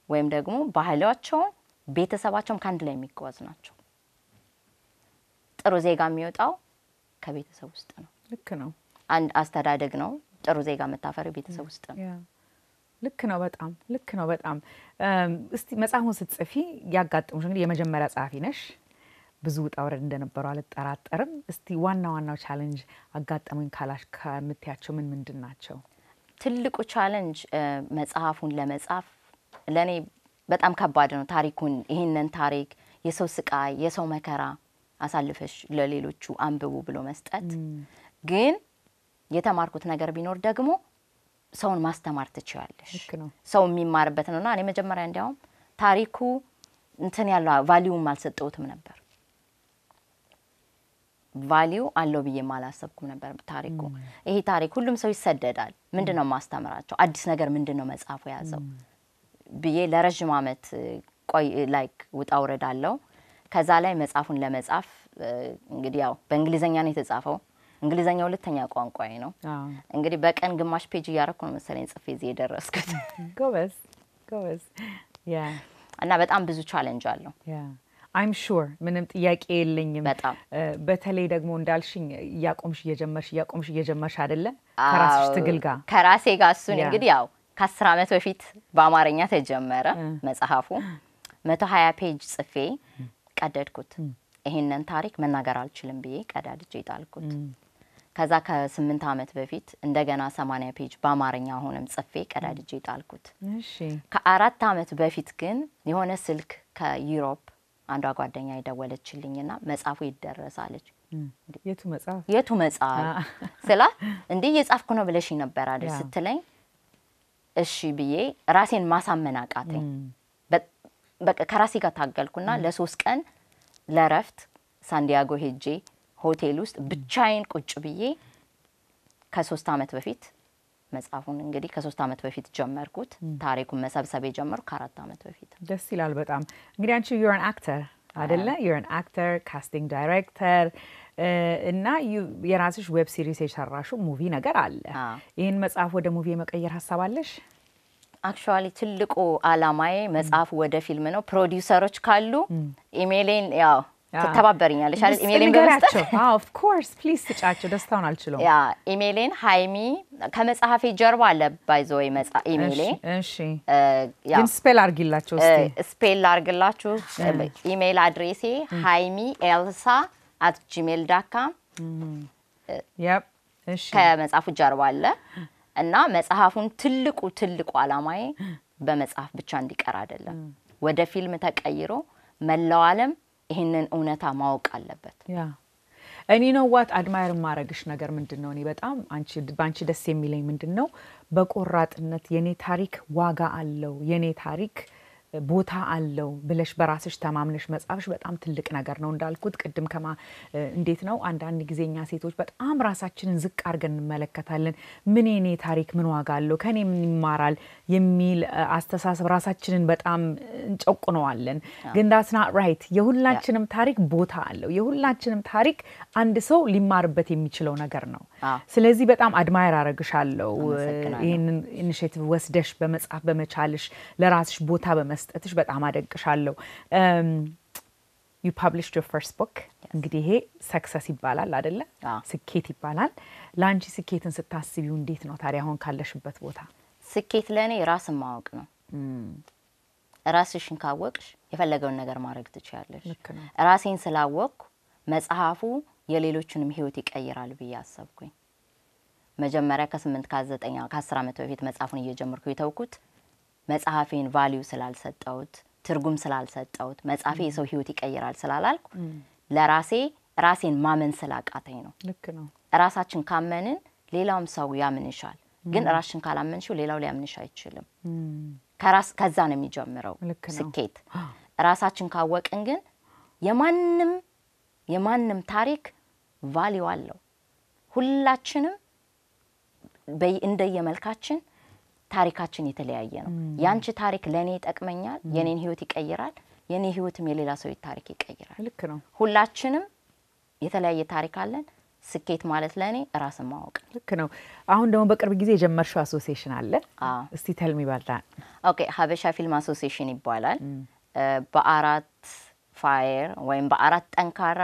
Speaker 3: ወይም ደግሞ ባህላቸው ቤተሰባቸውም ካንድ ላይ የሚጓዝ ናቸው ጥሩ ዜጋ የሚወጣው ከቤተሰብ ውስጥ ነው
Speaker 1: ልክ ነው
Speaker 3: አንድ አስተዳደግ ነው ጥሩ ዜጋ መታፈር ቤተሰብ ውስጥ ነው
Speaker 1: ልክ ነው በጣም እስቲ መጽሐፉን ስትጽፊ ያጋጥሙሽ እንግዲህ የመጀመሪያ ጻፊ ነሽ ብዙ ጣውረድ እንደነበረው አልጠራጠርም እስቲ ዋናው ቻሌንጅ አጋጠሙኝ ካላሽ ከምትያቸው ምን ምንድናቸው
Speaker 3: ትልቁ ቻሌንጅ መጽሐፉን ለመጻፍ ለኔ በጣም ከባድ ነው ታሪኩን ይሄንን ታሪክ የሰው ስቃይ የሰው መከራ አሳልፈሽ ለሌሎቹ አንብቡ ብሎ መስጠት ግን የተማርኩት ነገር ቢኖር ደግሞ ሰውን ማስተማር ትችያለሽ ሰው የሚማርበት ነውና እኔ መጀመሪያ እንዲያውም ታሪኩ እንትን ያለው ቫልዩ ማልሰጠውትም ነበር ቫልዩ አለው ብዬ ማላሰብኩም ነበር ታሪኩ ይሄ ታሪክ ሁሉም ሰው ይሰደዳል ምንድነው ማስተማራቸው አዲስ ነገር ምንድነው መጽሐፉ ያዘው ብዬ ለረጅም አመት ቆይ ላይክ ውጣውረዳለው ከዛ ላይ መጽሐፉን ለመጻፍ እንግዲህ ያው በእንግሊዘኛ ነው የተጻፈው እንግሊዘኛ ሁለተኛ ቋንቋዬ ነው እንግዲህ በቀን ግማሽ ፔጅ ያረኩ ነው መሰለኝ ጽፌ እዚህ የደረስኩት
Speaker 1: ጎበዝ
Speaker 3: እና በጣም ብዙ ቻሌንጅ አለው
Speaker 1: I'm sure ምንም ጥያቄ የለኝም በተለይ ደግሞ እንዳልሽኝ ያቆምሽ እየጀመርሽ አይደለ ከራስሽ ትግል ጋር
Speaker 3: ከራሴ ጋር እሱን እንግዲህ ያው ከ10 አመት በፊት በአማርኛ ተጀመረ መጽሐፉ 120 ፔጅ ጽፌ ቀደድኩት ይሄንን ታሪክ መናገር አልችልም ብዬ ቀዳድጄ ጣልኩት ከዛ ከ8 አመት በፊት እንደገና 80 ፔጅ በአማርኛ ሆነም ጽፌ ቀዳድጄ ጣልኩት እሺ ከ4 አመት በፊት ግን የሆነ ስልክ ከዩሮፕ አንዷ ጓደኛ ይደወለችልኝና መጽሐፉ ይደረሳለች የቱ መጽሐፍ ስላ እንዴ የጻፍኩ ነው ብለሽ ነበር አይደል ስትለኝ እሺ ብዬ ራሴን ማሳመን አቃተኝ በቃ ከራሴ ጋር ታገልኩና ለ3 ቀን ለረፍት ሳንዲያጎ ሄጄ ሆቴል ውስጥ ብቻዬን ቁጭ ብዬ ከ3 አመት በፊት መጽሐፉን እንግዲህ ከ3 አመት በፊት ጀመርኩት ታሪኩን መሰብሰብ ጀመርኩ ከ4 አመት በፊት
Speaker 1: ደስ ይላል በጣም እንግዲህ አንቺ you're an actor አይደለ you're an actor casting director እና የራስሽ ዌብ ሲሪስ የሰራሹ ሙቪ ነገር አለ ይሄን መጽሐፍ ወደ ሙቪ የመቀየር ሐሳብ አለሽ
Speaker 3: actually ትልቁ አላማዬ መጽሐፍ ወደ ፊልም ነው ፕሮዲዩሰሮች ካሉ ኢሜይሌን ያው ተተባበሪኛለሽ አይደል ኢሜይሌን በመስጠት
Speaker 1: of course please ትጫቸው ደስታውን አልችለው
Speaker 3: ያ ኢሜይሌን ሃይሚ ከመጽሐፌ ጀርባ አለ ባይዞይ መጽሐፍ ኢሜይሌ
Speaker 1: እሺ ግን ስፔል አርጊላችሁ እስቲ
Speaker 3: ስፔል አርግላችሁ ኢሜይል አድሬሴ haimielsa@gmail.com
Speaker 1: yep እሺ
Speaker 3: ከመጽሐፉ ጀርባ አለ እና መጽሐፉን ትልቁ አላማዬ በመጽሐፍ ብቻ እንዲቀር አይደለም ወደ ፊልም ተቀይሮ መላው ዓለም ይሄንን እውነታ ማወቅ አለበት
Speaker 1: ያ እኔ ነው what admire ማረግሽ ነገር ምንድነው እኔ በጣም ባንቺ ደስ የሚለኝ ምንድነው በቆራጥነት የኔ ታሪክ ዋጋ አለው የኔ ታሪክ ቦታ አለው ብለሽ በራስሽ ተማምነሽ መጻፍሽ በጣም ትልቅ ነገር ነው እንዳልኩት ቅድም ከማ እንዴት ነው አንዳንድ ጊዜኛ ሴቶች በጣም ራሳችንን ዝቅ አርገን እንመለከታለን ምን የኔ ታሪክ ምን ዋጋ አለው ከኔ ምን ይማራል የሚል አስተሳሰብ ራሳችንን በጣም እንጨቁነዋለን ግን that's not right የሁላችንም ታሪክ ቦታ አለው የሁላችንም ታሪክ አንድ ሰው ሊማርበት የሚችለው ነገር ነው ስለዚህ በጣም አድማየር አረግሻለሁ ይሄንን ኢኒሺዬቲቭ ወስደሽ በመጻፍ በመቻልሽ ለራስሽ ቦታ በመስጠትሽ በጣም አደንቅሻለሁ you published your first book እንግዲህ ይሄ ሰክሰስ ይባላል አይደለ ስኬት ይባላል ላንቺ ስኬትን ስታስቢው እንዴት ነው ታዲያ አሁን ካለሽበት ቦታ
Speaker 3: ስኬት ለኔ ራስን ማወቅ ነው ራስሽን ካወቅሽ የፈለገውን ነገር ማድረግ ትችያለሽ ራሴን ስላወቅኩ መጽሐፉ የሌሎችንም ህይወት ይቀይራል ብዬ አሰብኩኝ መጀመሪያ ከ8 ከ9 ከ10 ዓመት በፊት መጽሐፉን እየጀመርኩ የተውኩት መጽሐፌን ቫልዩ ስላልሰጠውት ትርጉም ስላልሰጠውት መጽሐፌ የሰው ህይወት ይቀይራል ስላላልኩ ለራሴ ራሴን ማመን ስላቃተኝ ነው
Speaker 1: ልክ ነው
Speaker 3: ራሳችን ካመንን ሌላውም ሰው ያምንሻል ግን ራስሽን ካላመንሽው ሌላው ሊያምንሽ አይችልም ከዛ ነው የሚጀምረው ስኬት ራሳችን ካወቅን ግን የማንም ታሪክ ቫልዩ አለው ሁላችንም እንደየመልካችን ታሪካችን የተለያየ ነው ያንቺ ታሪክ ለኔ ይጠቅመኛል የኔን ህይወት ይቀይራል የኔ ህይወትም የሌላ ሰው ታሪክ ይቀይራል
Speaker 1: ልክ ነው
Speaker 3: ሁላችንም የተለያየ ታሪክ አለን ስኬት ማለት ለኔ ራስን ማወቅ
Speaker 1: ልክ ነው አሁን ደግሞ በቅርብ ጊዜ የጀመርሽው አሶሲዬሽን አለ እስቲ tell me about that
Speaker 3: ኦኬ ሀበሻ ፊልም አሶሲዬሽን ይባላል በአራት ፋየር ወይም በአራት ጠንካራ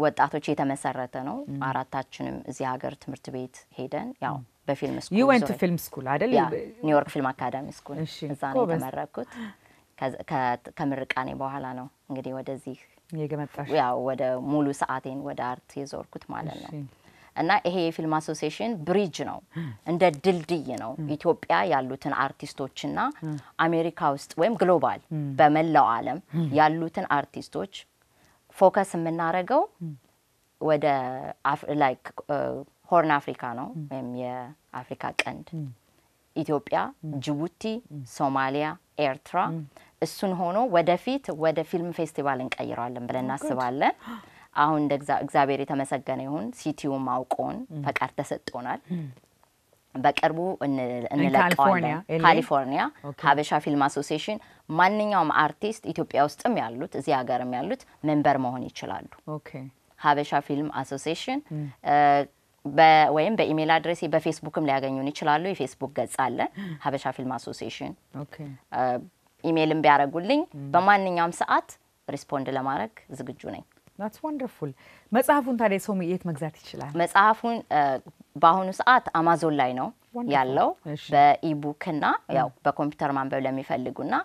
Speaker 3: ወጣቶች የተመሰረተ ነው አራታችንም እዚህ ሀገር ትምህርት ቤት ሄደን ያው በፊልም ስኩል
Speaker 1: you went to film school አይደል
Speaker 3: ኒውዮርክ ፊልም አካዳሚ ስኩል እዛ ነው የተመረኩት ከምርቃኔ በኋላ ነው እንግዲህ ወደዚህ
Speaker 1: የገመጣሽ
Speaker 3: ያው ወደ ሙሉ ሰዓቴን ወደ አርት የዞርኩት ማለት ነው እና ይሄ የፊልም አሶሲዬሽን ብሪጅ ነው እንደ ድልድይ ነው ኢትዮጵያ ያሉትን አርቲስቶችና አሜሪካ ውስጥ ወይም ግሎባል በመላው ዓለም ያሉትን አርቲስቶች ፎከስ የምናረገው ወደ ላይክ ሆርን አፍሪካ ነው ወይም የአፍሪካ ቀንድ ኢትዮጵያ ጅቡቲ ሶማሊያ ኤርትራ እሱን ሆኖ ወደፊት ወደ ፊልም ፌስቲቫል እንቀይራለን ብለን እናስባለን አሁን እግዚአብሔር የተመሰገነ ይሁን ሲቲው ማውቆን ፈቃድ ተሰጥቶናል በቅርቡ እንለቀዋለን ካሊፎርኒያ ሀበሻ ፊልም አሶሲዬሽን ማንኛውም አርቲስት ኢትዮጵያ ውስጥም ያሉት እዚህ ሀገርም ያሉት ሜምበር መሆን ይችላሉ
Speaker 1: ኦኬ
Speaker 3: ሀበሻ ፊልም አሶሲዬሽን ወይም በኢሜል አድሬስ በፌስቡክም ሊያገኙን ይችላሉ የፌስቡክ ገጽ አለ ሀበሻ ፊልም አሶሲዬሽን
Speaker 1: ኦኬ
Speaker 3: ኢሜልም ቢያረጉልኝ በማንኛውም ሰዓት ሪስፖንድ ለማድረግ ዝግጁ ነኝ
Speaker 1: that's wonderful መጽሐፉን ታዲያ ሰው የት መግዛት ይችላል
Speaker 3: መጽሐፉን በአሁኑ ሰዓት አማዞን ላይ ነው ያለው በኢቡክና ያው በኮምፒውተር ማንበብ ለሚፈልጉና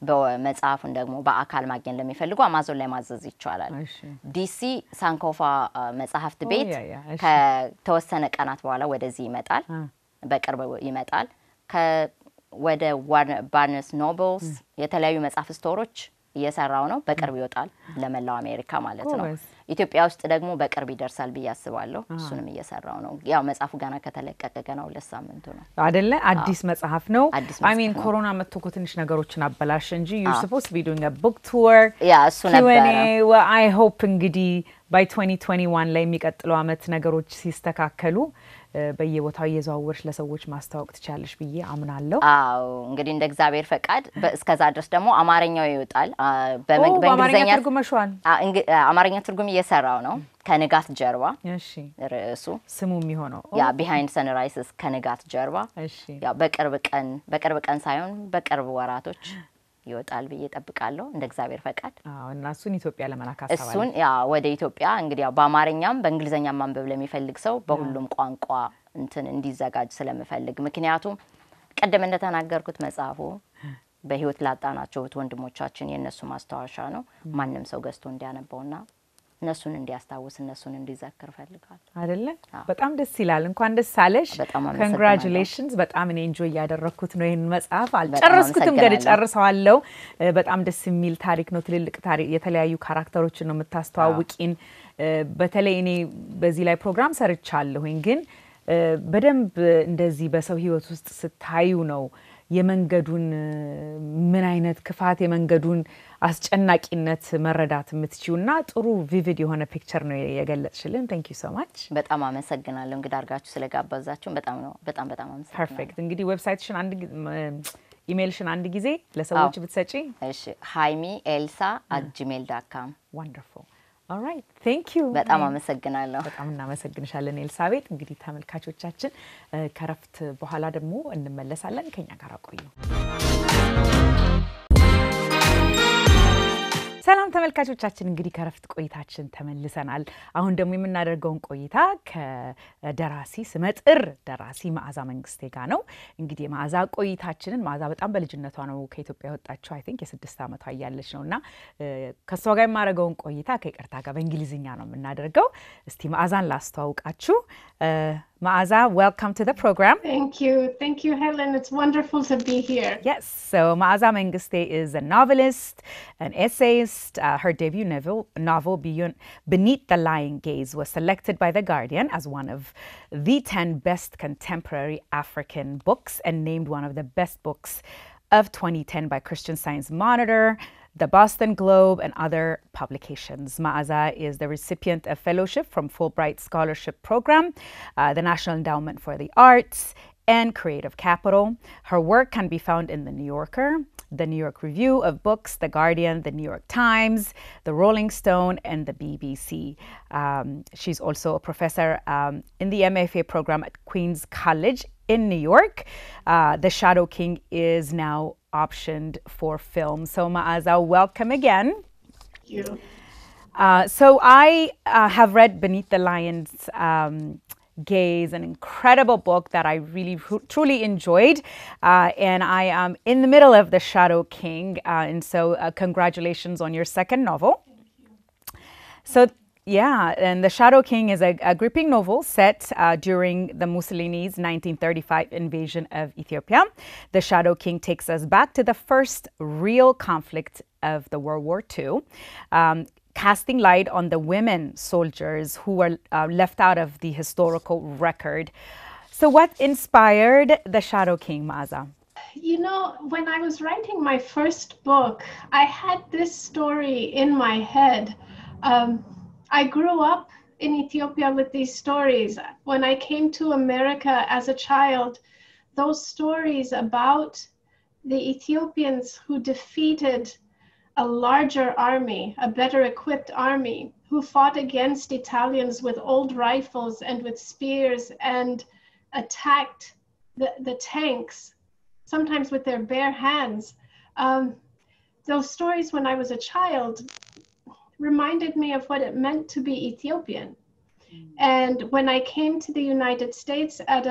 Speaker 3: በመጽሐፉን ደግሞ በአካል ማግኘት ለሚፈልጉ አማዞን ላይ ማዘዝ ይቻላል ዲሲ ሳንኮፋ መጽሐፍት ቤት ከተወሰነ ቀናት በኋላ ወደዚህ ይመጣል በቅርብ ይመጣል ወደ ባርነስ ኖብልስ የተለያዩ መጽሐፍ ስቶሮች እየሰራው ነው በቅርብ ይወጣል ለመላው አሜሪካ ማለት ነው ኢትዮጵያ ውስጥ ደግሞ በቅርብ ይደርሳል በያስባለሁ እሱንም እየሰራው ነው ያው መጽሐፉ ገና ከተለቀቀ ገና 2 ሳምንቱ ነው
Speaker 1: አይደለ አዲስ መጽሐፍ ነው I mean ኮሮና መጥቶ ትንሽ ነገሮችን አበላሽ እንጂ you're supposed to be doing a book tour
Speaker 3: እሱ ነበር
Speaker 1: well I hope እንግዲህ by 2021 ላይ የሚቀጥለው አመት ነገሮች ሲስተካከሉ በየቦታው እየዘዋወርሽ ለሰዎች ማስተዋወቅ ትቻለሽ ብዬ አምናለሁ
Speaker 3: አዎ እንግዲህ እንደ እግዚአብሔር ፈቃድ እስከዛ ድረስ ደግሞ አማርኛው ይወጣል በእንግሊዘኛ
Speaker 1: ትርጉም መሽዋል
Speaker 3: አማርኛ ትርጉም እየሰራው ነው ከንጋት ጀርባ
Speaker 1: እሺ
Speaker 3: ርዕሱ
Speaker 1: ስሙ የሚሆነው
Speaker 3: ያ ቢሃይንድ ሰንራይዝስ ከንጋት ጀርባ
Speaker 1: እሺ
Speaker 3: ያ በቅርብ ቀን ሳይሆን በቅርብ ወራቶች ይወጣል ብዬ ጠብቃለሁ እንደ እግዚአብሔር ፈቃድ
Speaker 1: እና እሱን ኢትዮጵያ ለመላክ አሳባለሁ
Speaker 3: እሱን ያ ወደ ኢትዮጵያ እንግዲህ ያው በአማርኛም በእንግሊዘኛም ማንበብ ለሚፈልግ ሰው በሁሉም ቋንቋ እንትን እንዲዘጋጅ ስለምፈልግ ምክንያቱም ቀደም እንደተናገርኩት መጽሐፉ በህይወት ላጣናቸው ወንድሞቻችን የነሱ ማስተዋሻ ነው ማንንም ሰው ገዝቶ እንዲያነበውና እነሱን እንዲያስታውስ እነሱን እንዲዘክር ፈልጋለሁ አይደለ
Speaker 1: በጣም ደስ ይላል እንኳን ደስ አለሽ ኮንግራቹሌሽንስ በጣም እኔ ኢንጆይ ያደረኩት ነው ይሄን መጽሐፍ አልጨረስኩትም ገና ጨርሰዋለሁ በጣም ደስ የሚል ታሪክ ነው ትልልቅ ታሪክ የተለያዩ ካራክተሮችን ነው የምታስተዋውቂን በተለይ እኔ በዚህ ላይ ፕሮግራም ሰርቻለሁኝ ግን በደንብ እንደዚህ በሰው ህይወት ውስጥ ስታዩ ነው የመንገዱን ምን አይነት ክፋት የመንገዱን አስጨናቂነት መረዳት የምትችውና ጥሩ ቪቪድ የሆነ ፒክቸር ነው የገለጽሽልን ታንክ ዩ ሶ ማች በጣም አመሰግናለሁ እንግዲህ አርጋችሁ ስለጋበዛችሁን በጣም አመሰግናለሁ ፐርፌክት እንግዲህ ዌብሳይትሽን አንድ ኢሜልሽን አንድ ጊዜ ለሰዎች ብትሰጪ እሺ haimielsa@gmail.com wonderful all right thank you
Speaker 3: በጣም አመሰግናለሁ
Speaker 1: በጣም እናመሰግንሻለን ኤልሳቤጥ እንግዲህ ተመልካቾቻችን ከረፍት በኋላ ደግሞ እንመለሳለን ከኛ ጋር ቆዩ ሰላም ተመልካቾቻችን እንግዲህ ከረፍት ቆይታችን ተመልሰናል አሁን ደግሞ የምናደርገውን ቆይታ ከደራሲ ስመጥር ደራሲ መዓዛ መንግስቴ ጋር ነው እንግዲህ መዓዛ ቆይታችንን መዓዛ በጣም በልጅነቷ ነው ከኢትዮጵያ ወጣችው አይ ቲንክ የ6 ዓመቷ ያለች ነውና ከሷ ጋር የማደርገውን ቆይታ ከይቅርታ ጋር በእንግሊዝኛ ነው የምናደርገው እስቲ መዓዛን ላስተዋውቃችሁ Maaza, welcome to the program.
Speaker 4: Thank you, Helen. It's wonderful to be here.
Speaker 1: Yes, so Maaza Mengistu is a novelist, an essayist. Her debut novel, Beneath the Lying Gaze, was selected by The Guardian as one of the 10 best contemporary African books and named one of the best books of 2010 by Christian Science Monitor, the Boston Globe, and other publications. Maaza is the recipient of fellowship from Fulbright Scholarship Program, the National Endowment for the Arts, and Creative Capital. Her work can be found in The New Yorker, the New York Review of Books, The Guardian, the New York Times, the Rolling Stone, and the BBC. She's also a professor in the MFA program at Queens College in New York. The Shadow King is now optioned for film. So Maaza, welcome again.
Speaker 4: Thank you.
Speaker 1: So I have read Beneath the Lion's Gaze, an incredible book that I really truly enjoyed, and I am in the middle of The Shadow King, and so congratulations on your second novel. So yeah, and The Shadow King is a gripping novel set during the Mussolini's 1935 invasion of Ethiopia. The Shadow King takes us back to the first real conflict of the World War II, casting light on the women soldiers who were left out of the historical record. So what inspired The Shadow King, Maaza?
Speaker 4: You know, when I was writing my first book, I had this story in my head. I grew up in Ethiopia with these stories. When I came to America as a child, those stories about the Ethiopians who defeated a larger army, a better equipped army, who fought against Italians with old rifles and with spears and attacked the tanks, sometimes with their bare hands. Those stories when I was a child reminded me of what it meant to be Ethiopian. And when I came to the United States at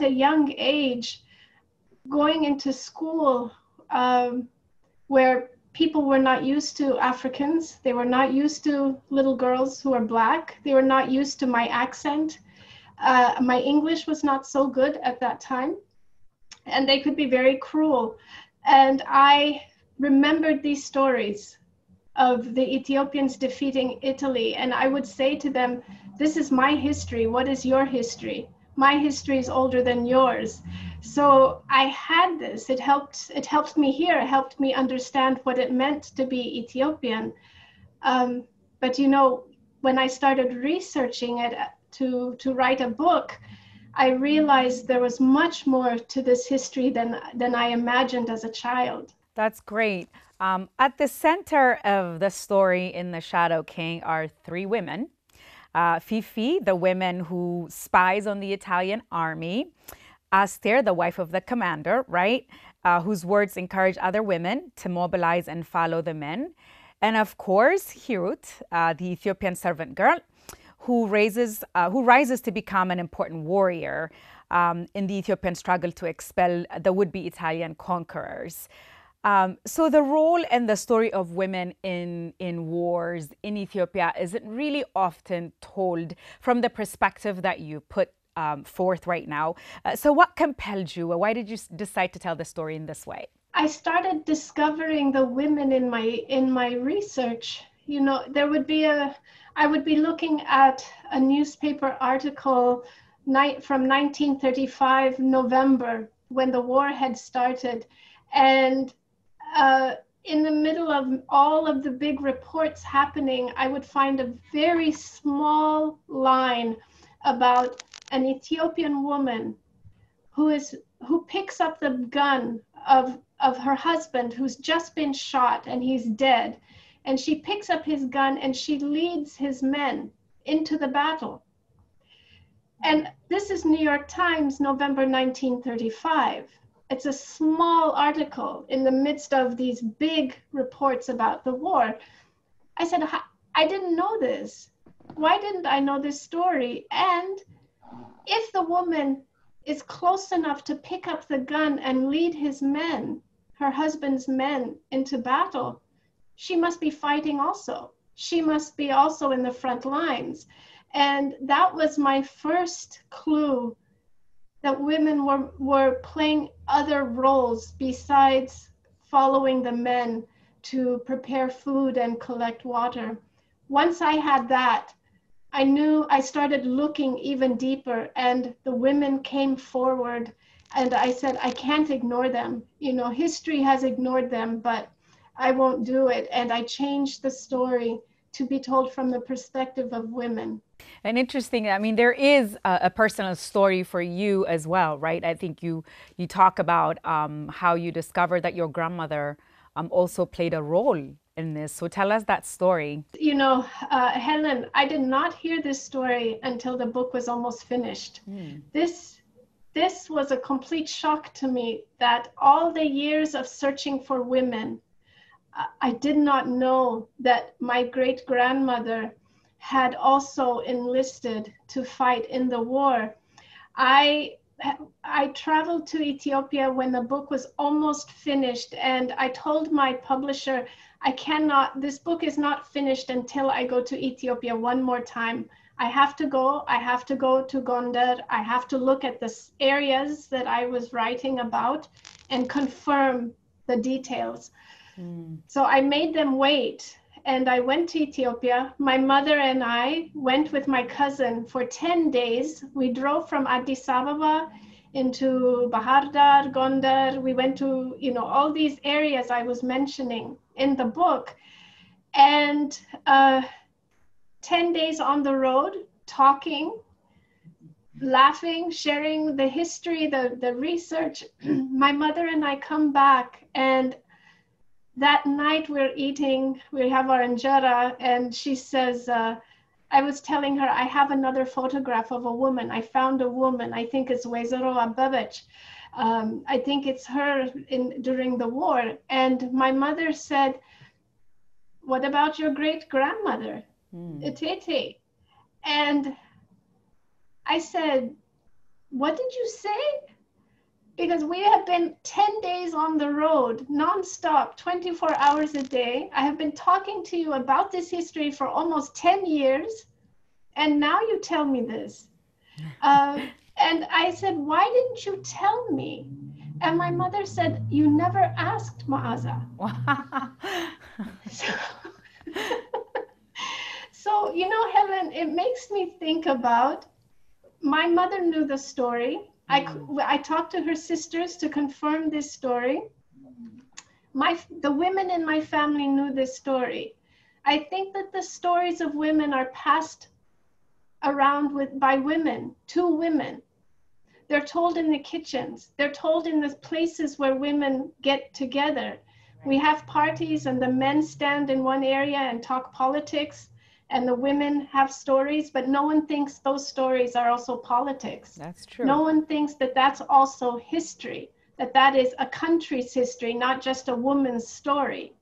Speaker 4: a young age, going into school where people were not used to Africans, they were not used to little girls who are Black, they were not used to my accent. My English was not so good at that time, and they could be very cruel. And I remembered these stories of the Ethiopians defeating Italy, and I would say to them, this is my history, what is your history? My history is older than yours. So I had this, it helped me here, it helped me understand what it meant to be Ethiopian. But you know, when I started researching it to write a book, I realized there was much more to this history than I imagined as a child.
Speaker 1: That's great. At the center of the story in The Shadow King are 3 women. Fifi, the woman who spies on the Italian army, Aster, the wife of the commander, right, whose words encourage other women to mobilize and follow the men, and of course Hirut, the Ethiopian servant girl, who rises to become an important warrior in the Ethiopian struggle to expel the would-be Italian conquerors. So the role and the story of women in wars in Ethiopia isn't really often told from the perspective that you put forth right now. So what compelled you? Why did you decide to tell the story in this way?
Speaker 4: I started discovering the women in my research. You know, I would be looking at a newspaper article from 1935 November, when the war had started, and in the middle of all of the big reports happening, I would find a very small line about an Ethiopian woman who picks up the gun of her husband who's just been shot and he's dead, and she picks up his gun and she leads his men into the battle. And this is New York Times, November 1935. It's a small article in the midst of these big reports about the war. I said, I didn't know this. Why didn't I know this story? And if the woman is close enough to pick up the gun and lead his men, her husband's men, into battle, she must be fighting also. She must be also in the front lines. And that was my first clue that women were playing other roles besides following the men to prepare food and collect water. Once I had that, I started looking even deeper, and the women came forward, and I said, I can't ignore them. You know, history has ignored them, but I won't do it. And I changed the story to be told from the perspective of women.
Speaker 1: And interesting, I mean, there is a personal story for you as well, right? I think you talk about how you discovered that your grandmother also played a role in this. So tell us that story.
Speaker 4: You know, Helen, I did not hear this story until the book was almost finished. This was a complete shock to me, that all the years of searching for women, I did not know that my great-grandmother had also enlisted to fight in the war. I traveled to Ethiopia when the book was almost finished, and I told my publisher, this book is not finished until I go to Ethiopia one more time. I have to go to Gondar. I have to look at the areas that I was writing about and confirm the details. So I made them wait, and I went to Ethiopia. My mother and I went with my cousin for 10 days. We drove from Addis Ababa into Bahar Dar, Gondar. We went to, you know, all these areas I was mentioning in the book. And 10 days on the road, talking, laughing, sharing the history, the research. My mother and I come back, and that night we have our injera, and she says, I was telling her, I have another photograph of a woman. I found a woman. I think it's Wezero Abebech. I think it's her during the war. And my mother said, what about your great-grandmother, Itete? And I said, what did you say? Because we have been 10 days on the road, nonstop, 24 hours a day. I have been talking to you about this history for almost 10 years, and now you tell me this. And I said, why didn't you tell me? And my mother said, you never asked, Maaza. So, you know, Helen, it makes me think about, my mother knew the story. I talked to her sisters to confirm this story. The women in my family knew this story. I think that the stories of women are passed around by women, to women. They're told in the kitchens. They're told in the places where women get together. We have parties, and the men stand in one area and talk politics, and the women have stories, but no one thinks those stories are also politics.
Speaker 1: That's true.
Speaker 4: No one thinks that that's also history, that that is a country's history, not just a woman's story.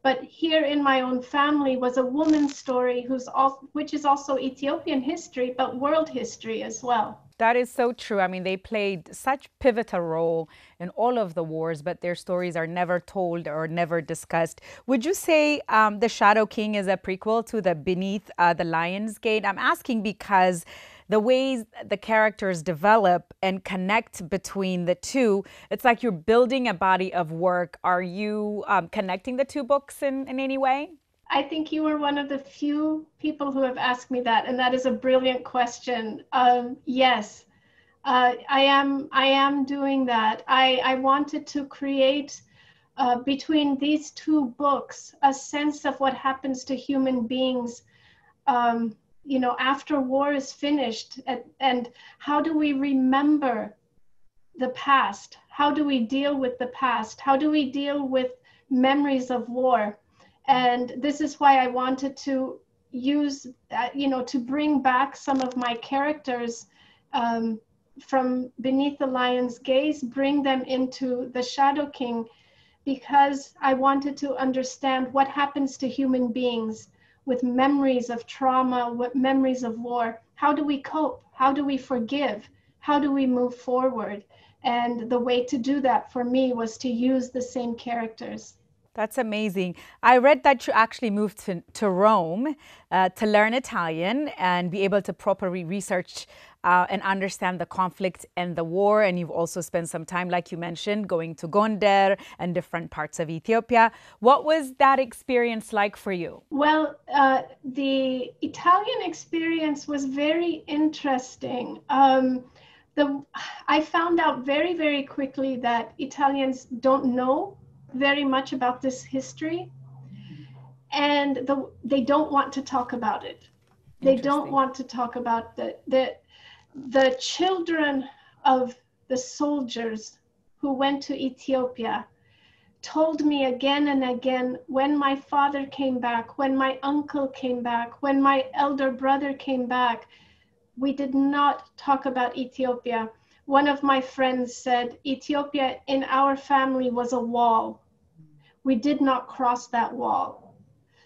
Speaker 4: But here in my own family was a woman's story which is also Ethiopian history, but world history as well.
Speaker 1: That is so true. I mean, they played such pivotal role in all of the wars, but their stories are never told or never discussed. Would you say The Shadow King is a prequel to the Beneath the Lion's Gate? I'm asking because the ways the characters develop and connect between the two, it's like you're building a body of work. Are you connecting the two books in any way?
Speaker 4: I think you were one of the few people who have asked me that, and that is a brilliant question. Yes, I am doing that. I wanted to create between these two books a sense of what happens to human beings, after war is finished, and how do we remember the past? How do we deal with the past? How do we deal with memories of war? And this is why I wanted to use, to bring back some of my characters from Beneath the Lion's Gaze, bring them into The Shadow King, because I wanted to understand what happens to human beings with memories of trauma, with memories of war. How do we cope? How do we forgive? How do we move forward? And the way to do that for me was to use the same characters.
Speaker 1: That's amazing. I read that you actually moved to Rome to learn Italian and be able to properly research and understand the conflict and the war. And you've also spent some time, like you mentioned, going to Gondar and different parts of Ethiopia. What was that experience like for you?
Speaker 4: Well, the Italian experience was very interesting. I found out very, very quickly that Italians don't know very much about this history, and they don't want to talk about it. They don't want to talk about the children of the soldiers who went to Ethiopia told me again and again, when my father came back, when my uncle came back, when my elder brother came back, we did not talk about Ethiopia. One of my friends said, Ethiopia in our family was a wall. We did not cross that wall.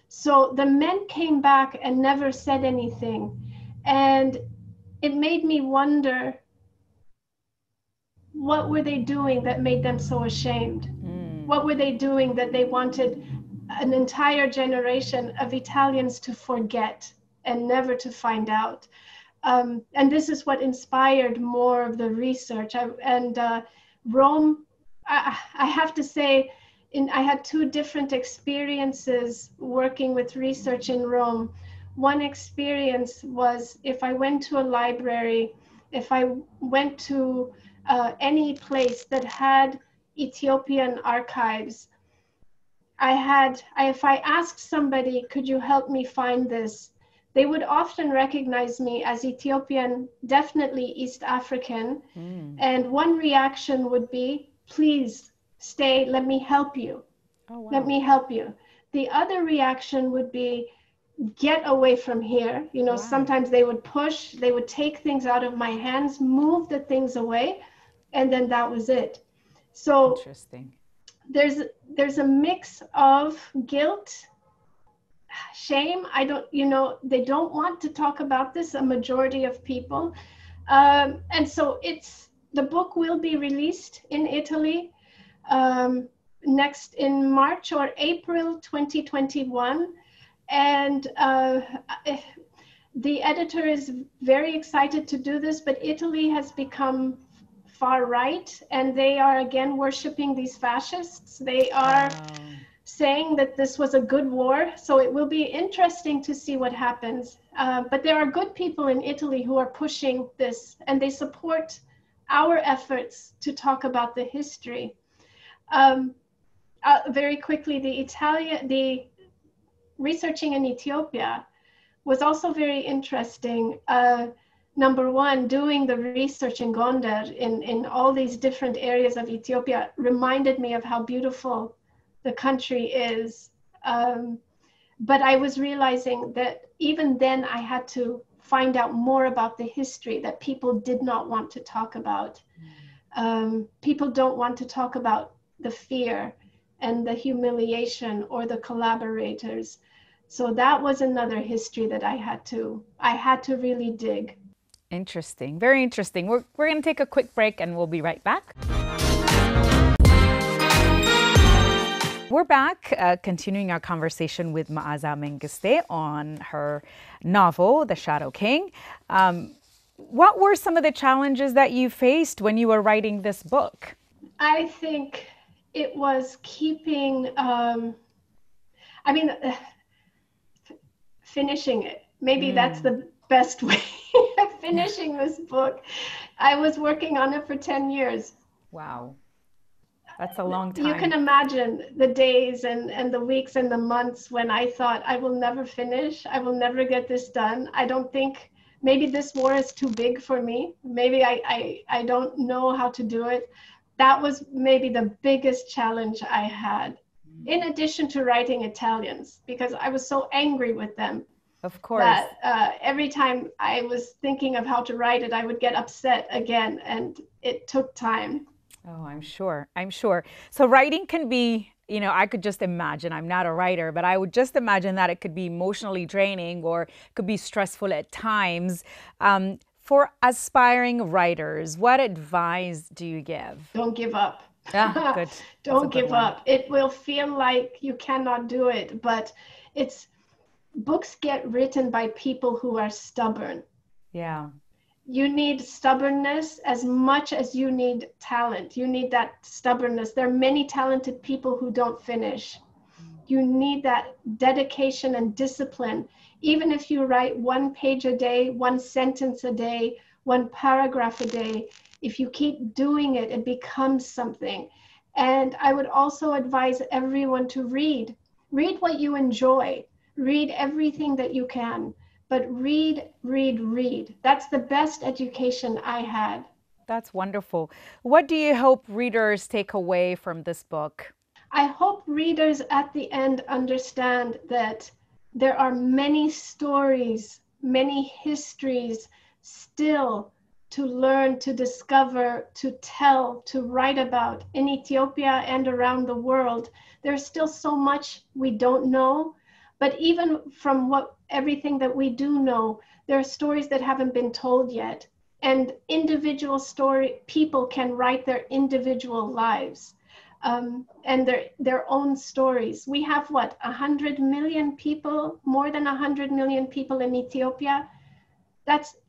Speaker 4: So the men came back and never said anything. And it made me wonder, what were they doing that made them so ashamed? What were they doing that they wanted an entire generation of Italians to forget and never to find out? And this is what inspired more of the research. Rome, I have to say, I had two different experiences working with research in Rome. One experience was if I went to a library, if I went to any place that had Ethiopian archives, if I asked somebody, could you help me find this? They would often recognize me as Ethiopian, definitely East African. And one reaction would be, please stay, let me help you. Oh, wow. Let me help you. The other reaction would be, get away from here. Wow. Sometimes they would push, they would take things out of my hands, move the things away, and then that was it. So interesting. There's a mix of guilt, shame. They don't want to talk about this, a majority of people. And so the book will be released in Italy next in March or April 2021. And the editor is very excited to do this, but Italy has become far right, and they are again worshiping these fascists. They are saying that this was a good war, so it will be interesting to see what happens. But there are good people in Italy who are pushing this, and they support our efforts to talk about the history. Very quickly, the researching in Ethiopia was also very interesting. Number one, doing the research in Gondar, in all these different areas of Ethiopia, reminded me of how beautiful the country is. but I was realizing that even then I had to find out more about the history that people did not want to talk about. People don't want to talk about the fear and the humiliation or the collaborators. So that was another history that I had to really dig.
Speaker 1: Interesting. Very interesting. We're going to take a quick break and we'll be right back. We're back, continuing our conversation with Maaza Mengiste on her novel, The Shadow King. What were some of the challenges that you faced when you were writing this book?
Speaker 4: I think it was keeping, finishing it. Maybe that's the best way of finishing this book. I was working on it for 10 years.
Speaker 1: Wow. That's a long time.
Speaker 4: You can imagine the days and the weeks and the months when I thought, I will never finish. I will never get this done. I don't think, maybe this war is too big for me. Maybe I don't know how to do it. That was maybe the biggest challenge I had, in addition to writing Italians, because I was so angry with them.
Speaker 1: Of course.
Speaker 4: That every time I was thinking of how to write it, I would get upset again, and it took time.
Speaker 1: Oh, I'm sure. So writing can be, I could just imagine, I'm not a writer, but I would just imagine that it could be emotionally draining or could be stressful at times. For aspiring writers, what advice do you give?
Speaker 4: Don't give up.
Speaker 1: Good.
Speaker 4: Don't give up. It will feel like you cannot do it, but books get written by people who are stubborn.
Speaker 1: Yeah.
Speaker 4: You need stubbornness as much as you need talent. You need that stubbornness. There are many talented people who don't finish. You need that dedication and discipline. Even if you write 1 page a day, 1 sentence a day, 1 paragraph a day, if you keep doing it, it becomes something. And I would also advise everyone to read. Read what you enjoy. Read everything that you can. But read. That's the best education I had.
Speaker 1: That's wonderful. What do you hope readers take away from this book?
Speaker 4: I hope readers at the end understand that there are many stories, many histories still to learn, to discover, to tell, to write about in Ethiopia and around the world. There's still so much we don't know. But even from everything that we do know, there are stories that haven't been told yet. And people can write their individual lives and their own stories. We have 100 million people, more than 100 million people in Ethiopia.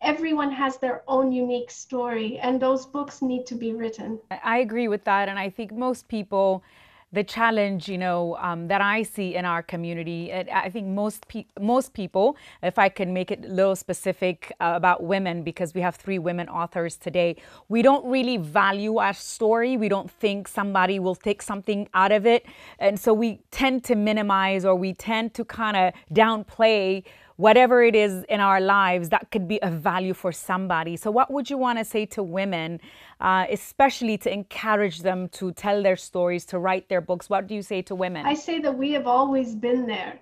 Speaker 4: Everyone has their own unique story, and those books need to be written.
Speaker 1: I agree with that. And I think most people, the challenge, that I see in our community, I think most people, if I can make it a little specific about women, because we have 3 women authors today, we don't really value our story. We don't think somebody will take something out of it. And so we tend to minimize, or we tend to kind of downplay whatever it is in our lives that could be of value for somebody. So what would you want to say to women, especially to encourage them to tell their stories, to write their books? What do you say to women?
Speaker 4: I say that we have always been there.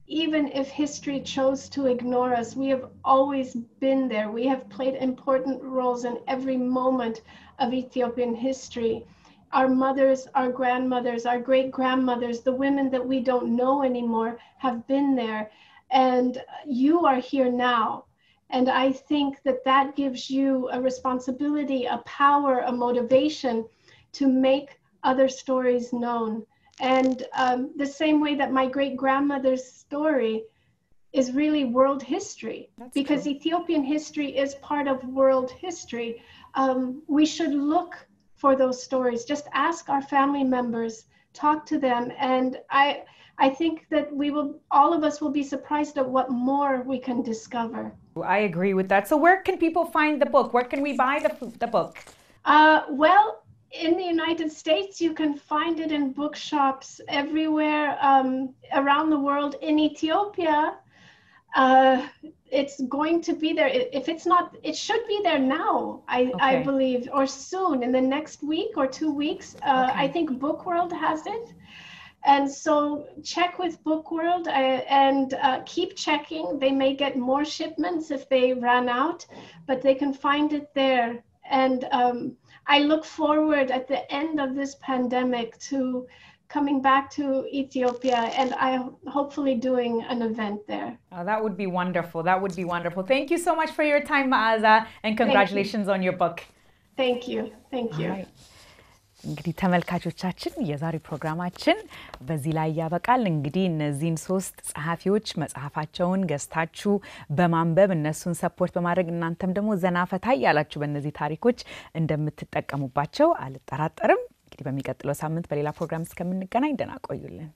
Speaker 4: Even if history chose to ignore us, we have always been there. We have played important roles in every moment of Ethiopian history. Our mothers, our grandmothers, our great-grandmothers, the women that we don't know anymore have been there. And you are here now. And I think that gives you a responsibility, a power, a motivation to make other stories known. And the same way that my great-grandmother's story is really world history. That's because true. Ethiopian history is part of world history. We should look for those stories. Just ask our family members, talk to them. And I think that all of us will be surprised at what more we can discover.
Speaker 1: I agree with that. So where can people find the book? Where can we buy the book?
Speaker 4: Well, in the United States, you can find it in bookshops everywhere around the world. In Ethiopia, it's going to be there. If it's not, it should be there now, I believe, or soon, in the next week or 2 weeks. I think Book World has it. And so check with Book World and keep checking. They may get more shipments if they run out, but they can find it there. And I look forward at the end of this pandemic to coming back to Ethiopia and hopefully doing an event there.
Speaker 1: Oh, that would be wonderful. That would be wonderful. Thank you so much for your time, Ma'aza, and congratulations on your book.
Speaker 4: Thank you. Thank you.
Speaker 1: All right. እንግዲህ ተመልካቾቻችን የዛሬ ፕሮግራማችን በዚህ ላይ ያበቃል። እንግዲህ እነዚህን ሶስት ጸሐፊዎች መጽሐፋቸውን ገዝታችሁ በማንበብ እነሱን ሰፖርት በማድረግ እናንተም ደግሞ ዘናፈታ ያላችሁ በእነዚህ ታሪኮች እንደምትጠቀሙባቸው አልጠራጠርም። እንግዲህ በሚቀጥለው ሳምንት በሌላ ፕሮግራም እስከምንገናኝ ደህና ቆዩልን።